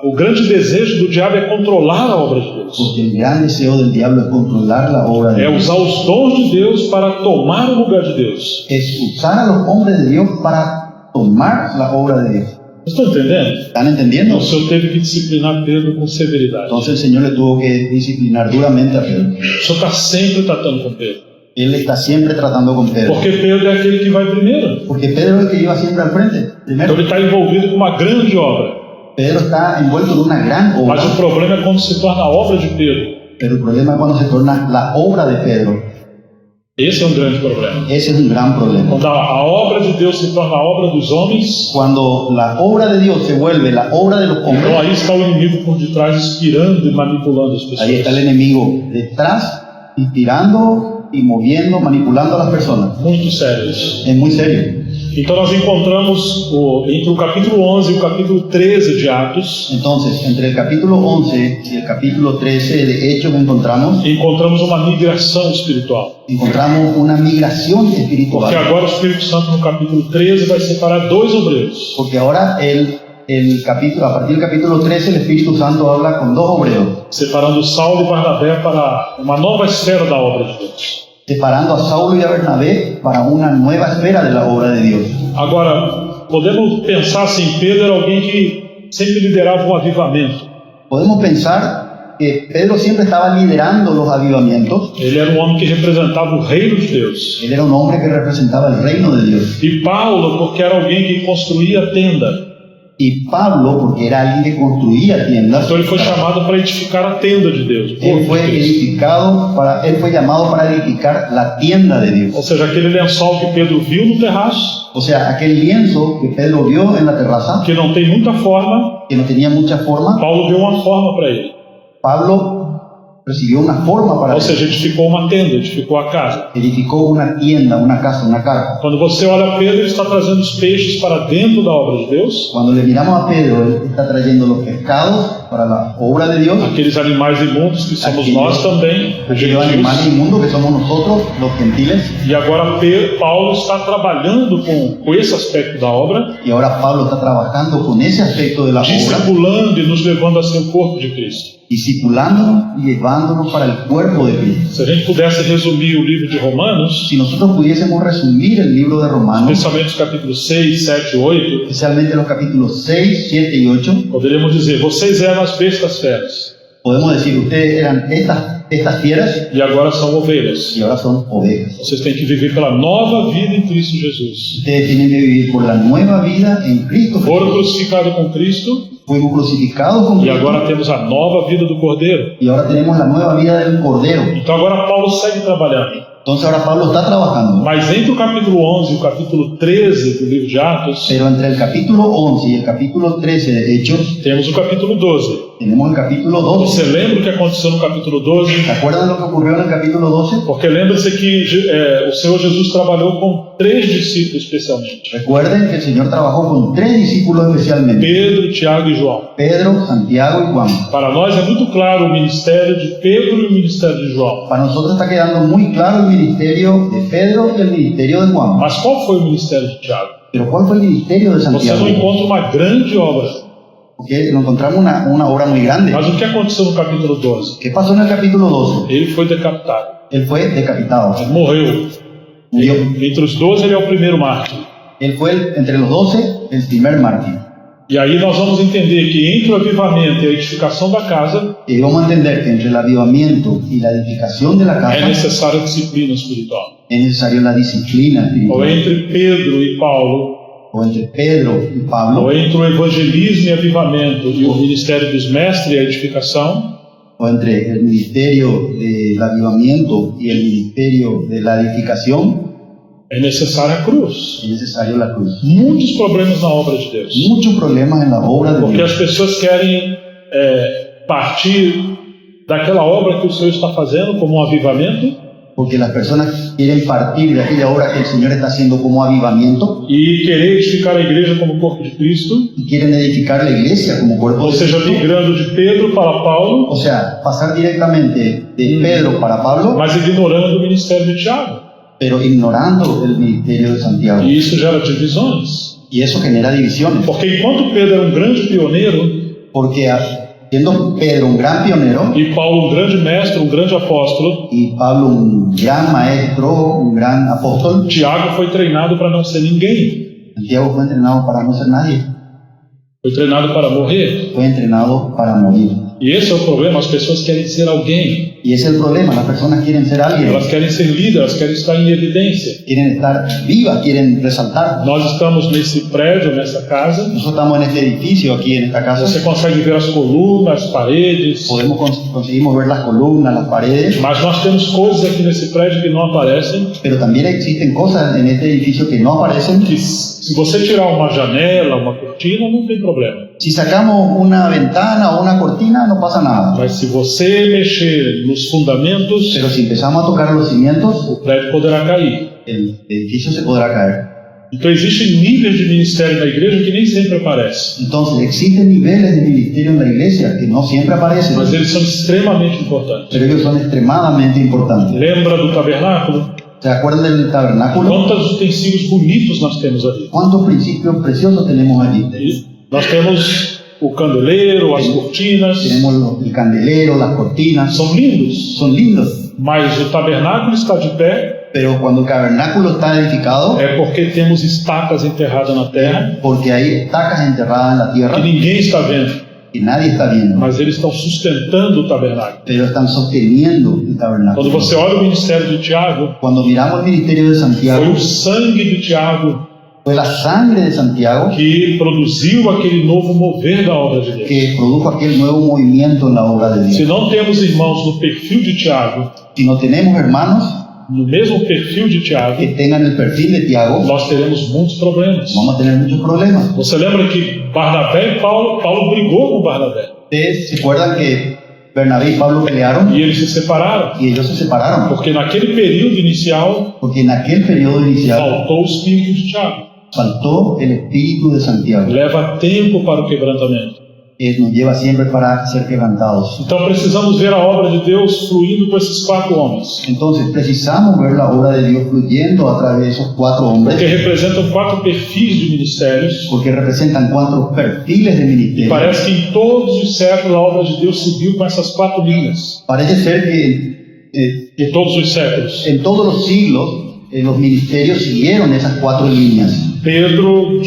[SPEAKER 1] o grande desejo do diabo é controlar a obra de Deus.
[SPEAKER 2] Porque el gran deseo del diablo es controlar la obra de
[SPEAKER 1] É
[SPEAKER 2] Dios.
[SPEAKER 1] usar os dons de Deus para tomar o lugar de Deus.
[SPEAKER 2] Es usar a los hombres de Dios para tomar la obra de Dios.
[SPEAKER 1] Vocês estão entendendo?
[SPEAKER 2] ¿Están entendiendo?
[SPEAKER 1] O Senhor teve que disciplinar Pedro com severidade.
[SPEAKER 2] Entonces el Señor le tuvo que disciplinar duramente a Pedro.
[SPEAKER 1] O Senhor está sempre tratando com Pedro.
[SPEAKER 2] Él está siempre tratando con Pedro.
[SPEAKER 1] Porque Pedro é aquele que vai primeiro.
[SPEAKER 2] Porque Pedro es el que iba siempre al frente.
[SPEAKER 1] Então
[SPEAKER 2] Primero,
[SPEAKER 1] ele está envolvido com uma grande obra.
[SPEAKER 2] Pedro está envuelto en una gran obra.
[SPEAKER 1] Mas o problema é quando se torna a obra de Pedro.
[SPEAKER 2] Pero el problema es cuando se torna la obra de Pedro.
[SPEAKER 1] Esse é um grande problema.
[SPEAKER 2] Ese es un gran problema.
[SPEAKER 1] Quando a obra de Deus se torna a obra dos homens,
[SPEAKER 2] Cuando la obra de Dios se vuelve la obra de los
[SPEAKER 1] então
[SPEAKER 2] hombres,
[SPEAKER 1] aí está o inimigo por detrás, inspirando e manipulando as pessoas.
[SPEAKER 2] ahí está el enemigo detrás, inspirando y moviendo, manipulando a las personas.
[SPEAKER 1] Muito sério isso.
[SPEAKER 2] Es muy serio.
[SPEAKER 1] Então nós encontramos entre o capítulo 11 e o capítulo 13 de Atos,
[SPEAKER 2] Entonces, entre el capítulo 11 y el capítulo 13 de Hechos encontramos
[SPEAKER 1] uma migração espiritual.
[SPEAKER 2] una migración
[SPEAKER 1] Porque
[SPEAKER 2] espiritual.
[SPEAKER 1] agora o Espírito Santo no capítulo 13 vai separar dois obreiros.
[SPEAKER 2] Porque ahora a partir del capítulo 13 el Espíritu Santo habla con dos obreros,
[SPEAKER 1] Separando Saulo e Barnabé para uma nova esfera da obra de Deus.
[SPEAKER 2] separando a Saulo y a Bernabé para una nueva esfera de la obra de Dios.
[SPEAKER 1] Agora, podemos pensar assim, Pedro era alguém que sempre liderava um avivamento.
[SPEAKER 2] Podemos pensar que Pedro siempre estaba liderando los avivamientos.
[SPEAKER 1] Ele era um homem que representava o reino de Deus.
[SPEAKER 2] Él era un hombre que representaba el reino de Dios.
[SPEAKER 1] E Paulo, porque era alguém que construía a tenda.
[SPEAKER 2] Y Pablo, porque era alguien que construía tiendas,
[SPEAKER 1] Então ele foi chamado para edificar a tenda de Deus. o
[SPEAKER 2] él
[SPEAKER 1] corpo de Cristo.
[SPEAKER 2] él fue llamado para edificar la tienda de Dios.
[SPEAKER 1] Ou seja, aquele lençol que Pedro viu no terraço,
[SPEAKER 2] O sea, aquel lienzo que Pedro vio en la terraza,
[SPEAKER 1] que não tem muita forma,
[SPEAKER 2] que no tenía mucha forma,
[SPEAKER 1] Paulo deu uma forma para ele.
[SPEAKER 2] Pablo recibió una forma para
[SPEAKER 1] Ou
[SPEAKER 2] él.
[SPEAKER 1] seja, edificou uma tenda, edificou a casa.
[SPEAKER 2] Edificó una tienda, una casa, una carpa.
[SPEAKER 1] Quando você olha Pedro, ele está trazendo os peixes para dentro da obra de Deus.
[SPEAKER 2] Cuando le miramos a Pedro, él está trayendo los pescados para la obra de Dios,
[SPEAKER 1] Aqueles animais imundos que somos nós também,
[SPEAKER 2] aquellos animales
[SPEAKER 1] gentios.
[SPEAKER 2] inmundos que somos nosotros, los gentiles.
[SPEAKER 1] E agora Paulo está trabalhando com esse aspecto da obra,
[SPEAKER 2] Y ahora Pablo está trabajando con ese aspecto de la obra,
[SPEAKER 1] discipulando e nos levando a ser o corpo de Cristo.
[SPEAKER 2] discipulándonos y llevándonos para el cuerpo de Cristo.
[SPEAKER 1] Se a gente pudesse resumir o livro de Romanos,
[SPEAKER 2] Si nosotros pudiésemos resumir el libro de Romanos,
[SPEAKER 1] especialmente os capítulos 6, 7 e 8,
[SPEAKER 2] especialmente los capítulos 6, 7 y 8,
[SPEAKER 1] poderíamos dizer: vocês eram as bestas feras
[SPEAKER 2] podemos decir, ustedes eran estas fieras
[SPEAKER 1] e agora são ovelhas.
[SPEAKER 2] y ahora son ovejas.
[SPEAKER 1] Vocês têm que viver pela nova vida em Cristo Jesus.
[SPEAKER 2] Ustedes tienen que vivir por la nueva vida en Cristo
[SPEAKER 1] Foram
[SPEAKER 2] Jesús.
[SPEAKER 1] crucificados com Cristo
[SPEAKER 2] Fuimos crucificados con
[SPEAKER 1] e
[SPEAKER 2] Cristo
[SPEAKER 1] agora temos a nova vida do Cordeiro.
[SPEAKER 2] y ahora tenemos la nueva vida del Cordero.
[SPEAKER 1] Então agora Paulo segue trabalhando.
[SPEAKER 2] Entonces ahora Pablo está trabajando,
[SPEAKER 1] Mas entre o capítulo 11 e o capítulo 13 do livro de Atos,
[SPEAKER 2] pero entre el capítulo 11 y el capítulo 13 de Hechos,
[SPEAKER 1] temos o capítulo 12.
[SPEAKER 2] tenemos el capítulo 12.
[SPEAKER 1] Você lembra o que aconteceu no capítulo 12?
[SPEAKER 2] ¿Se acuerdan lo que ocurrió en el capítulo 12?
[SPEAKER 1] Porque lembra-se que o Senhor Jesus trabalhou com 3 discípulos especialmente:
[SPEAKER 2] Recuerden que el Señor trabajó con 3 discípulos especialmente,
[SPEAKER 1] Pedro, Tiago e João.
[SPEAKER 2] Pedro, Santiago y Juan.
[SPEAKER 1] Para nós é muito claro o ministério de Pedro e o ministério de João.
[SPEAKER 2] Para nosotros está quedando muy claro el ministerio de Pedro y el ministerio de Juan.
[SPEAKER 1] Mas qual foi o ministério de Tiago?
[SPEAKER 2] Pero ¿cuál fue el ministerio de
[SPEAKER 1] Você
[SPEAKER 2] Santiago?
[SPEAKER 1] não encontra uma grande obra.
[SPEAKER 2] Porque lo encontramos una obra muy grande.
[SPEAKER 1] Mas o que aconteceu no capítulo 12?
[SPEAKER 2] ¿Qué pasó en el capítulo 12?
[SPEAKER 1] Ele foi decapitado.
[SPEAKER 2] Él fue decapitado.
[SPEAKER 1] Ele morreu.
[SPEAKER 2] Murió.
[SPEAKER 1] Entre os 12 ele é o primeiro mártir.
[SPEAKER 2] Él fue entre los 12 el primer mártir.
[SPEAKER 1] E aí nós vamos entender que entre o avivamento e a edificação da casa
[SPEAKER 2] Y vamos a entender que entre el avivamiento y la edificación de la
[SPEAKER 1] é
[SPEAKER 2] casa
[SPEAKER 1] necessária disciplina espiritual.
[SPEAKER 2] es necesaria la disciplina
[SPEAKER 1] Ou
[SPEAKER 2] espiritual.
[SPEAKER 1] entre Pedro e Paulo,
[SPEAKER 2] O entre Pedro y Pablo,
[SPEAKER 1] ou entre o evangelismo e avivamento e o ministério dos mestres e a edificação,
[SPEAKER 2] o entre el ministerio del avivamiento y el ministerio de la edificación,
[SPEAKER 1] é necessária a cruz.
[SPEAKER 2] es necesario la cruz.
[SPEAKER 1] Muitos problemas na obra de Deus.
[SPEAKER 2] Muchos problemas en la obra de
[SPEAKER 1] Porque
[SPEAKER 2] Dios.
[SPEAKER 1] as pessoas querem partir daquela obra que o Senhor está fazendo como um avivamento
[SPEAKER 2] Porque las personas quieren partir de aquella obra que el Señor está haciendo como avivamiento
[SPEAKER 1] e querer edificar a igreja como corpo de Cristo,
[SPEAKER 2] y quieren edificar la iglesia como cuerpo
[SPEAKER 1] ou
[SPEAKER 2] de
[SPEAKER 1] seja,
[SPEAKER 2] Cristo.
[SPEAKER 1] migrando de Pedro para Paulo,
[SPEAKER 2] O sea, pasar directamente de Pedro para Pablo,
[SPEAKER 1] mas ignorando o ministério de Tiago.
[SPEAKER 2] pero ignorando el ministerio de Santiago.
[SPEAKER 1] E isso gera divisões.
[SPEAKER 2] Y eso genera divisiones.
[SPEAKER 1] Porque enquanto Pedro era um grande pioneiro,
[SPEAKER 2] porque siendo Pedro un gran pionero
[SPEAKER 1] e Paulo um grande mestre, um grande apóstolo,
[SPEAKER 2] y Pablo un gran maestro, un gran apóstol,
[SPEAKER 1] Tiago foi treinado para não ser ninguém.
[SPEAKER 2] Santiago fue entrenado para no ser nadie,
[SPEAKER 1] Foi treinado para morrer.
[SPEAKER 2] fue entrenado para morir.
[SPEAKER 1] E esse é o problema, as pessoas querem ser alguém.
[SPEAKER 2] Y ese es el problema, las personas quieren ser alguien,
[SPEAKER 1] Elas querem ser líderes, elas querem estar em evidência.
[SPEAKER 2] quieren estar vivas, quieren resaltar.
[SPEAKER 1] Nós estamos nesse prédio, nessa casa.
[SPEAKER 2] Nosotros estamos en este edificio aquí en esta casa,
[SPEAKER 1] Você consegue ver as colunas, as paredes.
[SPEAKER 2] conseguimos ver las columnas, las paredes,
[SPEAKER 1] Mas nós temos coisas aqui nesse prédio que não aparecem.
[SPEAKER 2] pero también existen cosas en este edificio que no aparecen.
[SPEAKER 1] Que se você tirar uma janela, uma cortina, não tem problema.
[SPEAKER 2] Si sacamos una ventana o una cortina no pasa nada,
[SPEAKER 1] Mas se você mexer nos fundamentos,
[SPEAKER 2] pero si empezamos a tocar los cimientos,
[SPEAKER 1] o prédio poderá cair.
[SPEAKER 2] el edificio se podrá caer.
[SPEAKER 1] Então existem níveis de ministério na igreja que nem sempre aparecem.
[SPEAKER 2] Entonces existen niveles de ministerio en la iglesia que no siempre aparecen,
[SPEAKER 1] Mas eles são extremamente importantes.
[SPEAKER 2] pero ellos son extremadamente importantes.
[SPEAKER 1] Lembra do tabernáculo?
[SPEAKER 2] ¿Se acuerdan del tabernáculo?
[SPEAKER 1] Quantos utensílios bonitos nós temos ali?
[SPEAKER 2] ¿Cuántos principios preciosos tenemos allí?
[SPEAKER 1] E nós temos o candeleiro, as cortinas,
[SPEAKER 2] Tenemos el candelero, las cortinas,
[SPEAKER 1] são lindos.
[SPEAKER 2] son lindos,
[SPEAKER 1] Mas o tabernáculo está de pé
[SPEAKER 2] pero cuando el tabernáculo está edificado,
[SPEAKER 1] é porque temos estacas enterradas na terra
[SPEAKER 2] porque hay estacas enterradas en la
[SPEAKER 1] que
[SPEAKER 2] tierra
[SPEAKER 1] ninguém está vendo,
[SPEAKER 2] que nadie está viendo,
[SPEAKER 1] mas eles estão sustentando o tabernáculo.
[SPEAKER 2] pero están sosteniendo el
[SPEAKER 1] Quando
[SPEAKER 2] tabernáculo.
[SPEAKER 1] você olha o ministério de Tiago,
[SPEAKER 2] Cuando miramos el ministerio de
[SPEAKER 1] foi
[SPEAKER 2] Santiago,
[SPEAKER 1] o sangue de Tiago
[SPEAKER 2] fue la sangre de Santiago
[SPEAKER 1] que produziu aquele novo mover da obra de Deus.
[SPEAKER 2] que produjo aquel nuevo movimiento en la obra de
[SPEAKER 1] Se
[SPEAKER 2] Dios.
[SPEAKER 1] não temos irmãos no perfil de Tiago,
[SPEAKER 2] Si no tenemos hermanos
[SPEAKER 1] no mesmo perfil de Tiago,
[SPEAKER 2] que tengan el perfil de Tiago,
[SPEAKER 1] nós teremos muitos problemas.
[SPEAKER 2] vamos a tener muchos problemas.
[SPEAKER 1] Você lembra que Barnabé e Paulo brigou com Barnabé
[SPEAKER 2] Ustedes se acuerdan que Bernabé y Pablo pelearon
[SPEAKER 1] e eles se separaram,
[SPEAKER 2] y ellos se separaron,
[SPEAKER 1] porque naquele período inicial
[SPEAKER 2] porque en aquel periodo inicial
[SPEAKER 1] faltou o espírito de Tiago.
[SPEAKER 2] faltó el espíritu de Santiago.
[SPEAKER 1] Leva tempo para o quebrantamento.
[SPEAKER 2] Nos lleva siempre para ser quebrantados.
[SPEAKER 1] Então precisamos ver a obra de Deus fluindo com esses 4 homens,
[SPEAKER 2] Entonces precisamos ver la obra de Dios fluyendo a través de esos 4
[SPEAKER 1] porque
[SPEAKER 2] hombres,
[SPEAKER 1] representam 4 perfis de ministérios.
[SPEAKER 2] porque representan 4 perfiles de
[SPEAKER 1] E
[SPEAKER 2] ministerio.
[SPEAKER 1] parece que em todos os séculos a obra de Deus seguiu com essas 4 linhas.
[SPEAKER 2] Parece ser que
[SPEAKER 1] Em todos os séculos.
[SPEAKER 2] en todos los siglos los ministerios siguieron esas 4 líneas.
[SPEAKER 1] Pedro,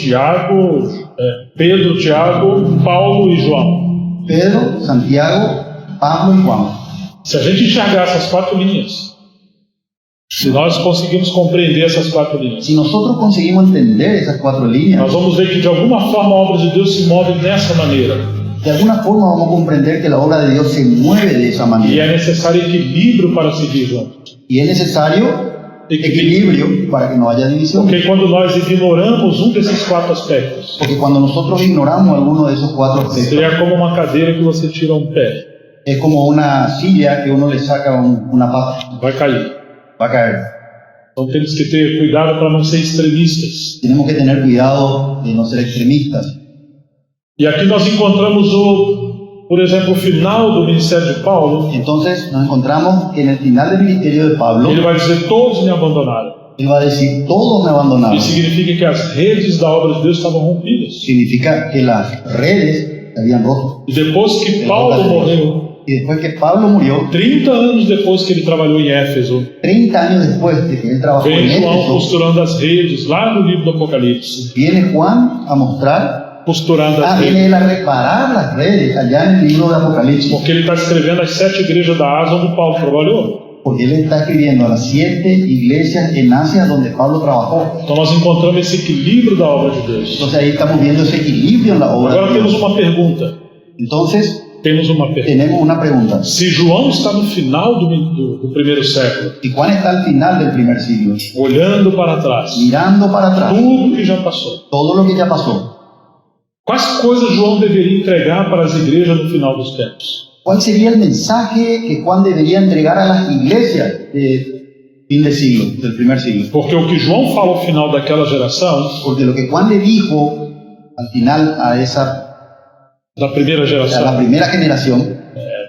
[SPEAKER 1] Tiago, Paulo e João.
[SPEAKER 2] Pedro, Santiago, Pablo y Juan.
[SPEAKER 1] Se a gente enxergar essas 4 linhas, se nós conseguirmos compreender essas 4 linhas,
[SPEAKER 2] Si nosotros conseguimos entender esas 4 líneas,
[SPEAKER 1] nós vamos ver que de alguma forma a obra de Deus se move dessa maneira.
[SPEAKER 2] de alguna forma vamos a comprender que la obra de Dios se mueve de esa
[SPEAKER 1] E
[SPEAKER 2] manera.
[SPEAKER 1] é necessário equilíbrio para seguir juntos.
[SPEAKER 2] Y es necesario equilibrio para que no haya división.
[SPEAKER 1] Porque quando nós ignoramos um desses 4 aspectos,
[SPEAKER 2] Porque cuando nosotros ignoramos alguno de esos 4 aspectos,
[SPEAKER 1] seria como uma cadeira que você tira um pé,
[SPEAKER 2] es como una silla que uno le saca una pata,
[SPEAKER 1] vai cair.
[SPEAKER 2] va a caer.
[SPEAKER 1] Então temos que ter cuidado para não ser extremistas.
[SPEAKER 2] Tenemos que tener cuidado de no ser extremistas.
[SPEAKER 1] E aqui nós encontramos por exemplo, o final do ministério de Paulo.
[SPEAKER 2] Entonces nos encontramos que en el final del ministerio de Pablo,
[SPEAKER 1] Ele vai dizer: todos me abandonaram.
[SPEAKER 2] él va a decir, todos me abandonaron.
[SPEAKER 1] Isso significa que as redes da obra de Deus estavam rompidas.
[SPEAKER 2] Significa que las redes se habían roto.
[SPEAKER 1] E depois que Paulo morreu,
[SPEAKER 2] Y después que Pablo murió,
[SPEAKER 1] 30 anos depois que ele trabalhou em Éfeso,
[SPEAKER 2] 30 años después de que él trabajó en
[SPEAKER 1] vem João
[SPEAKER 2] Éfeso,
[SPEAKER 1] costurando as redes, lá no livro do Apocalipse,
[SPEAKER 2] viene Juan a mostrar,
[SPEAKER 1] costurando as
[SPEAKER 2] viene
[SPEAKER 1] redes,
[SPEAKER 2] él a reparar las redes allá en el libro de Apocalipsis,
[SPEAKER 1] porque ele está escrevendo as 7 igrejas da Ásia onde Paulo trabalhou.
[SPEAKER 2] porque él está escribiendo a las 7 iglesias en Asia donde Pablo trabajó.
[SPEAKER 1] Então nós encontramos esse equilíbrio da obra de Deus.
[SPEAKER 2] Entonces ahí estamos viendo ese equilibrio en la obra
[SPEAKER 1] Agora
[SPEAKER 2] de
[SPEAKER 1] temos
[SPEAKER 2] Dios.
[SPEAKER 1] uma pergunta.
[SPEAKER 2] Entonces
[SPEAKER 1] Tenemos
[SPEAKER 2] una pregunta.
[SPEAKER 1] Se João está no final do primeiro século,
[SPEAKER 2] Y Juan está al final del primer siglo,
[SPEAKER 1] olhando para trás,
[SPEAKER 2] mirando para atrás,
[SPEAKER 1] tudo que já passou,
[SPEAKER 2] todo lo que ya pasó.
[SPEAKER 1] quais coisas João deveria entregar para as igrejas no final dos tempos?
[SPEAKER 2] ¿Cuál sería el mensaje que Juan debería entregar a las iglesias de fin de siglo, del primer siglo?
[SPEAKER 1] Porque o que João fala ao final daquela geração,
[SPEAKER 2] Porque lo que Juan le dijo al final a
[SPEAKER 1] da primeira
[SPEAKER 2] la
[SPEAKER 1] geração,
[SPEAKER 2] primera generación,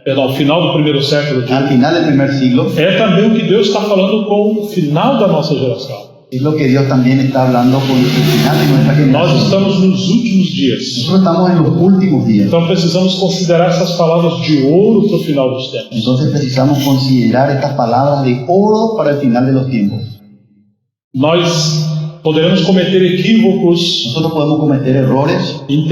[SPEAKER 1] perdão, ao final do primeiro século,
[SPEAKER 2] al final del primer siglo,
[SPEAKER 1] é também o que Deus está falando com o final da nossa geração.
[SPEAKER 2] Es lo que Dios también está hablando con el final de nuestra
[SPEAKER 1] Nós
[SPEAKER 2] generación.
[SPEAKER 1] estamos nos últimos dias.
[SPEAKER 2] Nosotros estamos en los últimos días.
[SPEAKER 1] Então precisamos considerar essas palavras de ouro para o final dos tempos.
[SPEAKER 2] Entonces precisamos considerar estas palabras de oro para el final de los tiempos.
[SPEAKER 1] Nós poderemos cometer equívocos
[SPEAKER 2] Nosotros podemos cometer errores,
[SPEAKER 1] em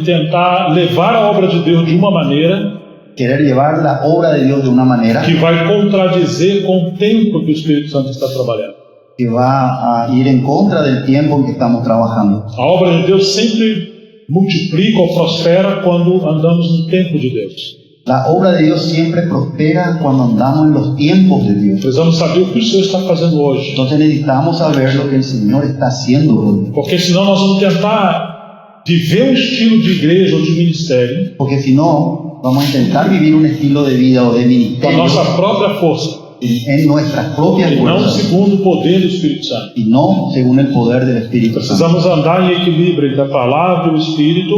[SPEAKER 1] tentar levar a obra de Deus de uma maneira
[SPEAKER 2] querer llevar la obra de Dios de una manera
[SPEAKER 1] que vai contradizer com o tempo que o Espírito Santo está trabalhando.
[SPEAKER 2] que va a ir en contra del tiempo en que estamos trabajando.
[SPEAKER 1] A obra de Deus sempre multiplica ou prospera quando andamos no tempo de Deus.
[SPEAKER 2] La obra de Dios siempre prospera cuando andamos en los tiempos de Dios.
[SPEAKER 1] Precisamos saber o que o Senhor está fazendo hoje,
[SPEAKER 2] Entonces necesitamos saber lo que el Señor está haciendo hoy.
[SPEAKER 1] porque senão nós vamos tentar viver um estilo de igreja ou de ministério
[SPEAKER 2] Porque si no, vamos a intentar vivir un estilo de vida o de
[SPEAKER 1] com a
[SPEAKER 2] ministerio
[SPEAKER 1] nossa própria força
[SPEAKER 2] en nuestras propias
[SPEAKER 1] e não
[SPEAKER 2] fuerzas
[SPEAKER 1] segundo o poder do Espírito Santo.
[SPEAKER 2] y no según el poder del Espíritu Santo.
[SPEAKER 1] Precisamos andar em equilíbrio entre a palavra e o Espírito,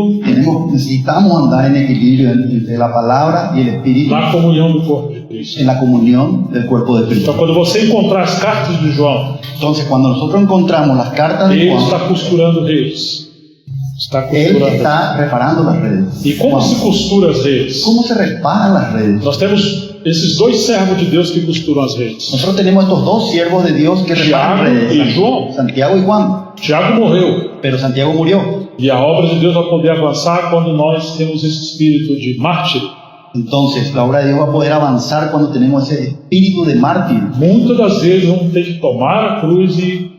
[SPEAKER 2] Necesitamos andar en equilibrio entre la palabra y el Espíritu
[SPEAKER 1] na comunhão do corpo de Cristo.
[SPEAKER 2] en la comunión del cuerpo de Cristo.
[SPEAKER 1] Então, quando você encontrar as cartas de João,
[SPEAKER 2] Entonces, cuando nosotros encontramos las cartas de
[SPEAKER 1] ele
[SPEAKER 2] Juan,
[SPEAKER 1] está costurando redes. Está
[SPEAKER 2] él
[SPEAKER 1] costurando.
[SPEAKER 2] está reparando las redes.
[SPEAKER 1] E como se
[SPEAKER 2] Juan,
[SPEAKER 1] costura as redes?
[SPEAKER 2] ¿cómo se reparan las redes?
[SPEAKER 1] Nós temos esses dois servos de Deus que costuram as redes.
[SPEAKER 2] Nosotros tenemos estos dos siervos de Dios que reparan
[SPEAKER 1] Tiago y
[SPEAKER 2] redes,
[SPEAKER 1] Juan.
[SPEAKER 2] Santiago y Juan,
[SPEAKER 1] Tiago morreu.
[SPEAKER 2] pero Santiago murió.
[SPEAKER 1] E a obra de Deus vai poder avançar quando nós temos esse espírito de mártir.
[SPEAKER 2] Entonces, la obra de Dios va a poder avanzar cuando tenemos ese espíritu de mártir.
[SPEAKER 1] Muitas das vezes vamos ter que tomar a cruz e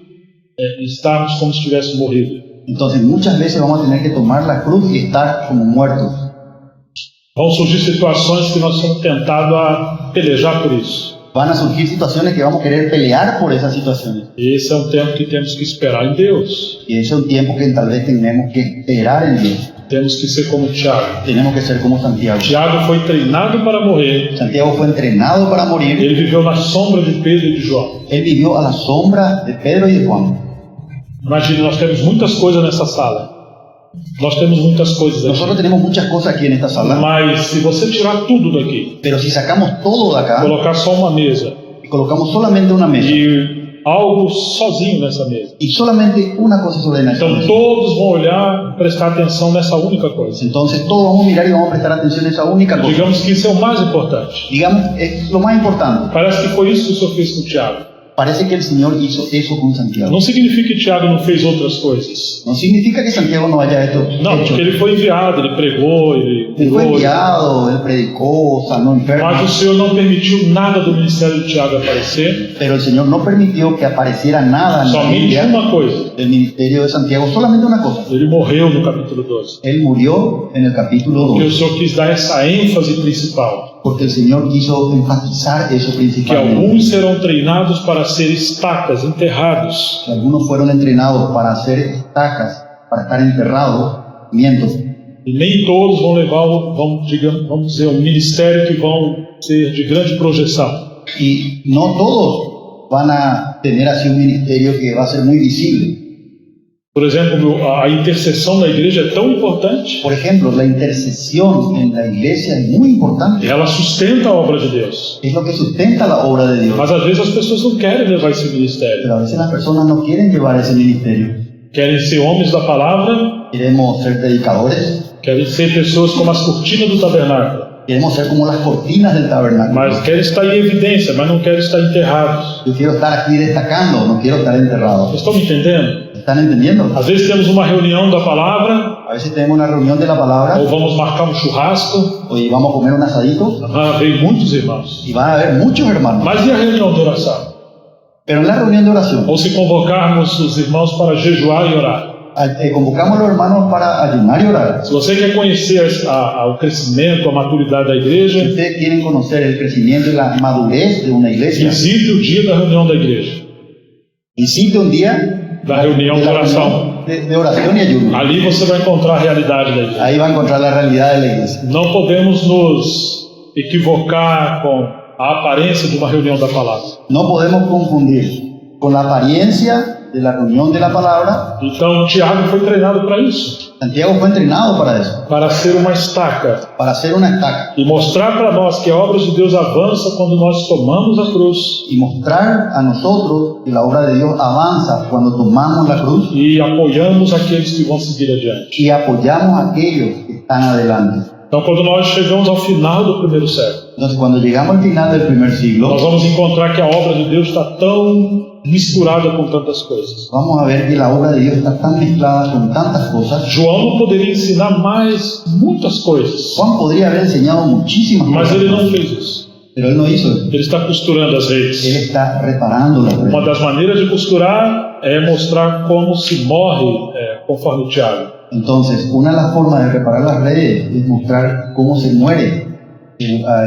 [SPEAKER 1] estarmos como se tivéssemos morrido.
[SPEAKER 2] Entonces, muchas veces vamos a tener que tomar la cruz y estar como muertos.
[SPEAKER 1] Vão surgir situações que nós somos tentados a pelejar por isso.
[SPEAKER 2] Van a surgir situaciones que vamos a querer pelear por esas situaciones.
[SPEAKER 1] E esse é um tempo que temos que esperar em Deus.
[SPEAKER 2] Y ese es un tiempo que tal vez tenemos que esperar en Dios.
[SPEAKER 1] Temos que ser como Tiago.
[SPEAKER 2] Tenemos que ser como Santiago.
[SPEAKER 1] Tiago foi treinado para morrer.
[SPEAKER 2] Santiago fue entrenado para morir.
[SPEAKER 1] Ele viveu na sombra de Pedro e de João.
[SPEAKER 2] Él vivió a la sombra de Pedro y de Juan.
[SPEAKER 1] Imagine, nós temos muitas coisas nessa sala. Nós temos muitas coisas
[SPEAKER 2] Nosotros
[SPEAKER 1] aqui.
[SPEAKER 2] tenemos muchas cosas aquí en esta sala,
[SPEAKER 1] Mas se você tirar tudo daqui,
[SPEAKER 2] pero si sacamos todo de acá
[SPEAKER 1] colocar só uma mesa
[SPEAKER 2] y colocamos solamente una mesa
[SPEAKER 1] e algo sozinho nessa mesa,
[SPEAKER 2] y solamente una cosa sobre la
[SPEAKER 1] então
[SPEAKER 2] mesa,
[SPEAKER 1] todos vão olhar e prestar atenção nessa única coisa.
[SPEAKER 2] entonces todos vamos a mirar y vamos a prestar atención a esa única cosa.
[SPEAKER 1] Digamos que isso é o mais importante.
[SPEAKER 2] Digamos, es lo más importante.
[SPEAKER 1] Parece que foi isso que o Senhor fez com Tiago.
[SPEAKER 2] Parece que el Señor hizo eso con Santiago.
[SPEAKER 1] Não significa que Tiago não fez outras coisas.
[SPEAKER 2] No significa que Santiago no haya hecho.
[SPEAKER 1] Não, porque ele foi enviado, ele pregou, ele
[SPEAKER 2] Él fue
[SPEAKER 1] curou.
[SPEAKER 2] enviado, él predicó, sanó
[SPEAKER 1] Mas
[SPEAKER 2] enfermos,
[SPEAKER 1] o Senhor não permitiu nada do ministério de Tiago aparecer,
[SPEAKER 2] pero el Señor no permitió que apareciera nada en la
[SPEAKER 1] somente
[SPEAKER 2] Biblia
[SPEAKER 1] uma coisa.
[SPEAKER 2] del ministerio de Santiago, solamente una cosa.
[SPEAKER 1] Ele morreu no capítulo 12.
[SPEAKER 2] Él murió en el capítulo
[SPEAKER 1] Porque o
[SPEAKER 2] 2,
[SPEAKER 1] Senhor quis dar essa ênfase principal.
[SPEAKER 2] porque el Señor quiso enfatizar eso
[SPEAKER 1] Que
[SPEAKER 2] principalmente.
[SPEAKER 1] alguns serão treinados para ser estacas, enterrados.
[SPEAKER 2] Que algunos fueron entrenados para hacer estacas, para estar enterrados, mientos,
[SPEAKER 1] E nem todos vão levar, vamos dizer, um ministério que vão ser de grande projeção.
[SPEAKER 2] y no todos van a tener así un ministerio que va a ser muy visible.
[SPEAKER 1] Por exemplo, a intercessão da igreja é tão importante.
[SPEAKER 2] Por ejemplo, la intercesión en la iglesia es muy importante.
[SPEAKER 1] Ela sustenta a obra de Deus.
[SPEAKER 2] Es lo que sustenta la obra de Dios.
[SPEAKER 1] Mas às vezes as pessoas não querem levar esse ministério.
[SPEAKER 2] Pero a veces las personas no quieren llevar ese ministerio.
[SPEAKER 1] Querem ser homens da palavra,
[SPEAKER 2] Queremos ser predicadores,
[SPEAKER 1] querem ser pessoas como as cortinas do tabernáculo.
[SPEAKER 2] queremos ser como las cortinas del tabernáculo.
[SPEAKER 1] Mas querem estar em evidência, mas não querem estar enterrados.
[SPEAKER 2] Yo quiero estar aquí destacando, no quiero estar enterrado.
[SPEAKER 1] Vocês estão me entendendo?
[SPEAKER 2] ¿Están entendiendo?
[SPEAKER 1] Às vezes temos uma reunião da palavra,
[SPEAKER 2] A veces tenemos una reunión de la palabra,
[SPEAKER 1] ou vamos marcar um churrasco.
[SPEAKER 2] hoy vamos a comer un asadito
[SPEAKER 1] Vem muitos irmãos.
[SPEAKER 2] y va a haber muchos hermanos.
[SPEAKER 1] Mas e a reunião de oração?
[SPEAKER 2] Pero en la reunión de oración,
[SPEAKER 1] Ou se convocarmos os irmãos para jejuar e orar?
[SPEAKER 2] convocamos a los hermanos para ayunar y orar.
[SPEAKER 1] Se você quer conhecer o crescimento, a maturidade da
[SPEAKER 2] Si
[SPEAKER 1] igreja,
[SPEAKER 2] ustedes quieren conocer el crecimiento y la madurez de una iglesia,
[SPEAKER 1] visite o dia da reunião da igreja,
[SPEAKER 2] visite un día
[SPEAKER 1] da reunião de
[SPEAKER 2] la
[SPEAKER 1] oração.
[SPEAKER 2] reunión de oración y ayuno.
[SPEAKER 1] Ali você vai encontrar a realidade da igreja.
[SPEAKER 2] Ahí va a encontrar la realidad de la iglesia.
[SPEAKER 1] Não podemos nos equivocar com a aparência de uma reunião da palavra.
[SPEAKER 2] No podemos confundir con la apariencia de la reunión de la palabra,
[SPEAKER 1] Então Tiago foi treinado para isso,
[SPEAKER 2] Santiago fue entrenado para eso,
[SPEAKER 1] para ser uma estaca
[SPEAKER 2] para hacer una estaca
[SPEAKER 1] e mostrar para nós que a obra de Deus avança quando nós tomamos a cruz
[SPEAKER 2] y mostrar a nosotros que la obra de Dios avanza cuando tomamos la cruz
[SPEAKER 1] e apoiamos aqueles que vão seguir adiante.
[SPEAKER 2] y apoyamos a aquellos que están adelante.
[SPEAKER 1] Então, quando nós chegamos ao final do primeiro século,
[SPEAKER 2] Entonces, cuando llegamos al final del primer siglo,
[SPEAKER 1] nós vamos encontrar que a obra de Deus está tão misturada com tantas coisas.
[SPEAKER 2] vamos a ver que la obra de Dios está tan mezclada con tantas cosas.
[SPEAKER 1] João não poderia ensinar mais muitas coisas,
[SPEAKER 2] Juan podría haber enseñado muchísimas
[SPEAKER 1] mas
[SPEAKER 2] cosas,
[SPEAKER 1] ele não fez isso.
[SPEAKER 2] pero él no hizo eso.
[SPEAKER 1] Ele está costurando as
[SPEAKER 2] Él
[SPEAKER 1] redes.
[SPEAKER 2] está reparando las
[SPEAKER 1] Uma
[SPEAKER 2] redes.
[SPEAKER 1] das maneiras de costurar é mostrar como se morre, conforme Tiago.
[SPEAKER 2] Entonces, una de las formas de reparar las redes es mostrar cómo se muere,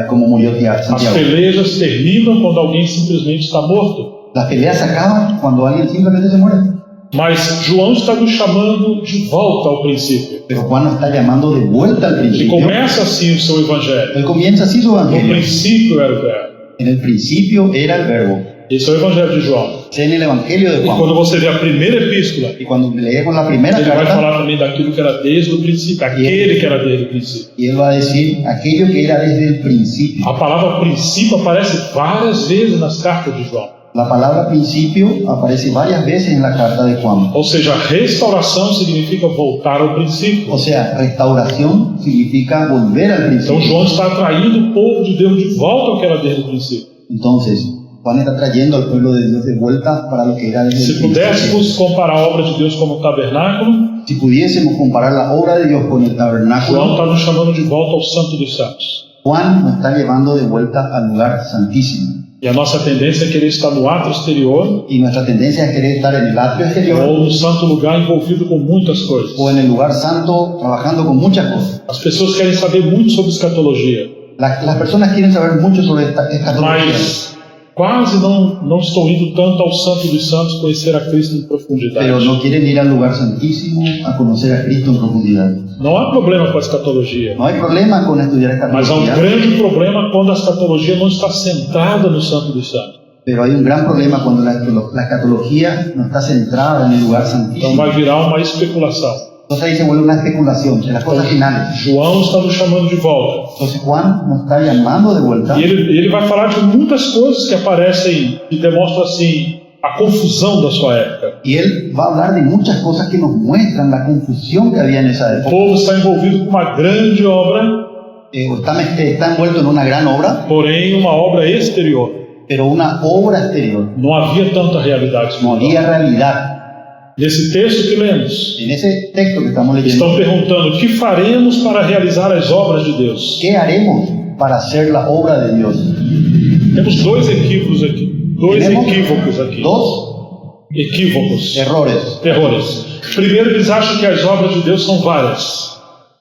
[SPEAKER 2] como murió
[SPEAKER 1] As
[SPEAKER 2] Santiago.
[SPEAKER 1] pelejas terminam quando alguém simplesmente está morto.
[SPEAKER 2] Las peleas se acaban cuando alguien simplemente se muere.
[SPEAKER 1] Mas João está nos chamando de volta ao princípio.
[SPEAKER 2] Pero Juan nos está llamando de vuelta al
[SPEAKER 1] Ele
[SPEAKER 2] principio.
[SPEAKER 1] começa assim o seu evangelho.
[SPEAKER 2] Él comienza así su
[SPEAKER 1] No
[SPEAKER 2] evangelio.
[SPEAKER 1] princípio era o verbo.
[SPEAKER 2] En el principio era el verbo.
[SPEAKER 1] Esse é o evangelho de João.
[SPEAKER 2] Es en el evangelio de
[SPEAKER 1] E
[SPEAKER 2] Juan.
[SPEAKER 1] quando você vê a primeira epístola,
[SPEAKER 2] Y cuando leemos la primera
[SPEAKER 1] ele vai
[SPEAKER 2] carta,
[SPEAKER 1] falar também daquilo que era desde o princípio, aquele que era desde o princípio.
[SPEAKER 2] y él va a decir aquello que era desde el principio.
[SPEAKER 1] A palavra princípio aparece várias vezes nas cartas de João.
[SPEAKER 2] La palabra principio aparece varias veces en la carta de Juan.
[SPEAKER 1] Ou seja, restauração significa voltar ao princípio.
[SPEAKER 2] O sea, restauración significa volver al
[SPEAKER 1] Então
[SPEAKER 2] principio.
[SPEAKER 1] João está atraindo o povo de Deus de volta ao que era desde o princípio.
[SPEAKER 2] Entonces, Juan está trayendo al pueblo de Dios de vuelta para lo que era desde
[SPEAKER 1] Se
[SPEAKER 2] el principio.
[SPEAKER 1] pudéssemos comparar a obra de Deus como tabernáculo,
[SPEAKER 2] Si pudiésemos comparar la obra de Dios con el
[SPEAKER 1] João
[SPEAKER 2] tabernáculo,
[SPEAKER 1] está nos chamando de volta ao Santo dos Santos.
[SPEAKER 2] Juan nos está llevando de vuelta al lugar santísimo.
[SPEAKER 1] E a nossa tendência é querer estar no átrio exterior
[SPEAKER 2] Y nuestra tendencia es querer estar en el atrio exterior
[SPEAKER 1] ou no santo lugar envolvido com muitas coisas.
[SPEAKER 2] o en el lugar santo trabajando con muchas cosas.
[SPEAKER 1] As pessoas querem saber muito sobre escatologia,
[SPEAKER 2] Las personas quieren saber mucho sobre esta escatología,
[SPEAKER 1] mas quase não estão indo tanto ao Santo dos Santos conhecer a Cristo em profundidade.
[SPEAKER 2] pero no quieren ir al lugar santísimo a conocer a Cristo en profundidad.
[SPEAKER 1] Não há problema com a escatologia,
[SPEAKER 2] No hay problema con estudiar
[SPEAKER 1] mas há um
[SPEAKER 2] escatología,
[SPEAKER 1] grande problema quando a escatologia não está centrada no Santo dos Santos.
[SPEAKER 2] pero hay un gran problema cuando la escatología no está centrada en el lugar
[SPEAKER 1] Então
[SPEAKER 2] santísimo.
[SPEAKER 1] vai virar uma especulação.
[SPEAKER 2] Entonces ahí se vuelve una especulación en las cosas finales.
[SPEAKER 1] João está nos chamando de volta.
[SPEAKER 2] Entonces Juan nos está llamando de vuelta
[SPEAKER 1] E ele vai falar de muitas coisas que aparecem e demonstram assim a confusão da sua época.
[SPEAKER 2] y él va a hablar de muchas cosas que nos muestran la confusión que había en esa
[SPEAKER 1] O
[SPEAKER 2] época.
[SPEAKER 1] povo está envolvido com uma grande obra,
[SPEAKER 2] Está envuelto en una gran obra,
[SPEAKER 1] porém uma obra exterior.
[SPEAKER 2] pero una obra exterior.
[SPEAKER 1] Não havia tanta realidade
[SPEAKER 2] No
[SPEAKER 1] espiritual.
[SPEAKER 2] había realidad.
[SPEAKER 1] Nesse texto que lemos,
[SPEAKER 2] En ese texto que estamos leyendo,
[SPEAKER 1] estão perguntando o que faremos para realizar as obras de Deus.
[SPEAKER 2] ¿qué haremos para hacer la obra de Dios?
[SPEAKER 1] Temos dois equívocos aqui. Dois
[SPEAKER 2] Tenemos
[SPEAKER 1] equívocos aqui.
[SPEAKER 2] dos
[SPEAKER 1] Equívocos.
[SPEAKER 2] errores.
[SPEAKER 1] Errores. Primeiro, eles acham que as obras de Deus são várias.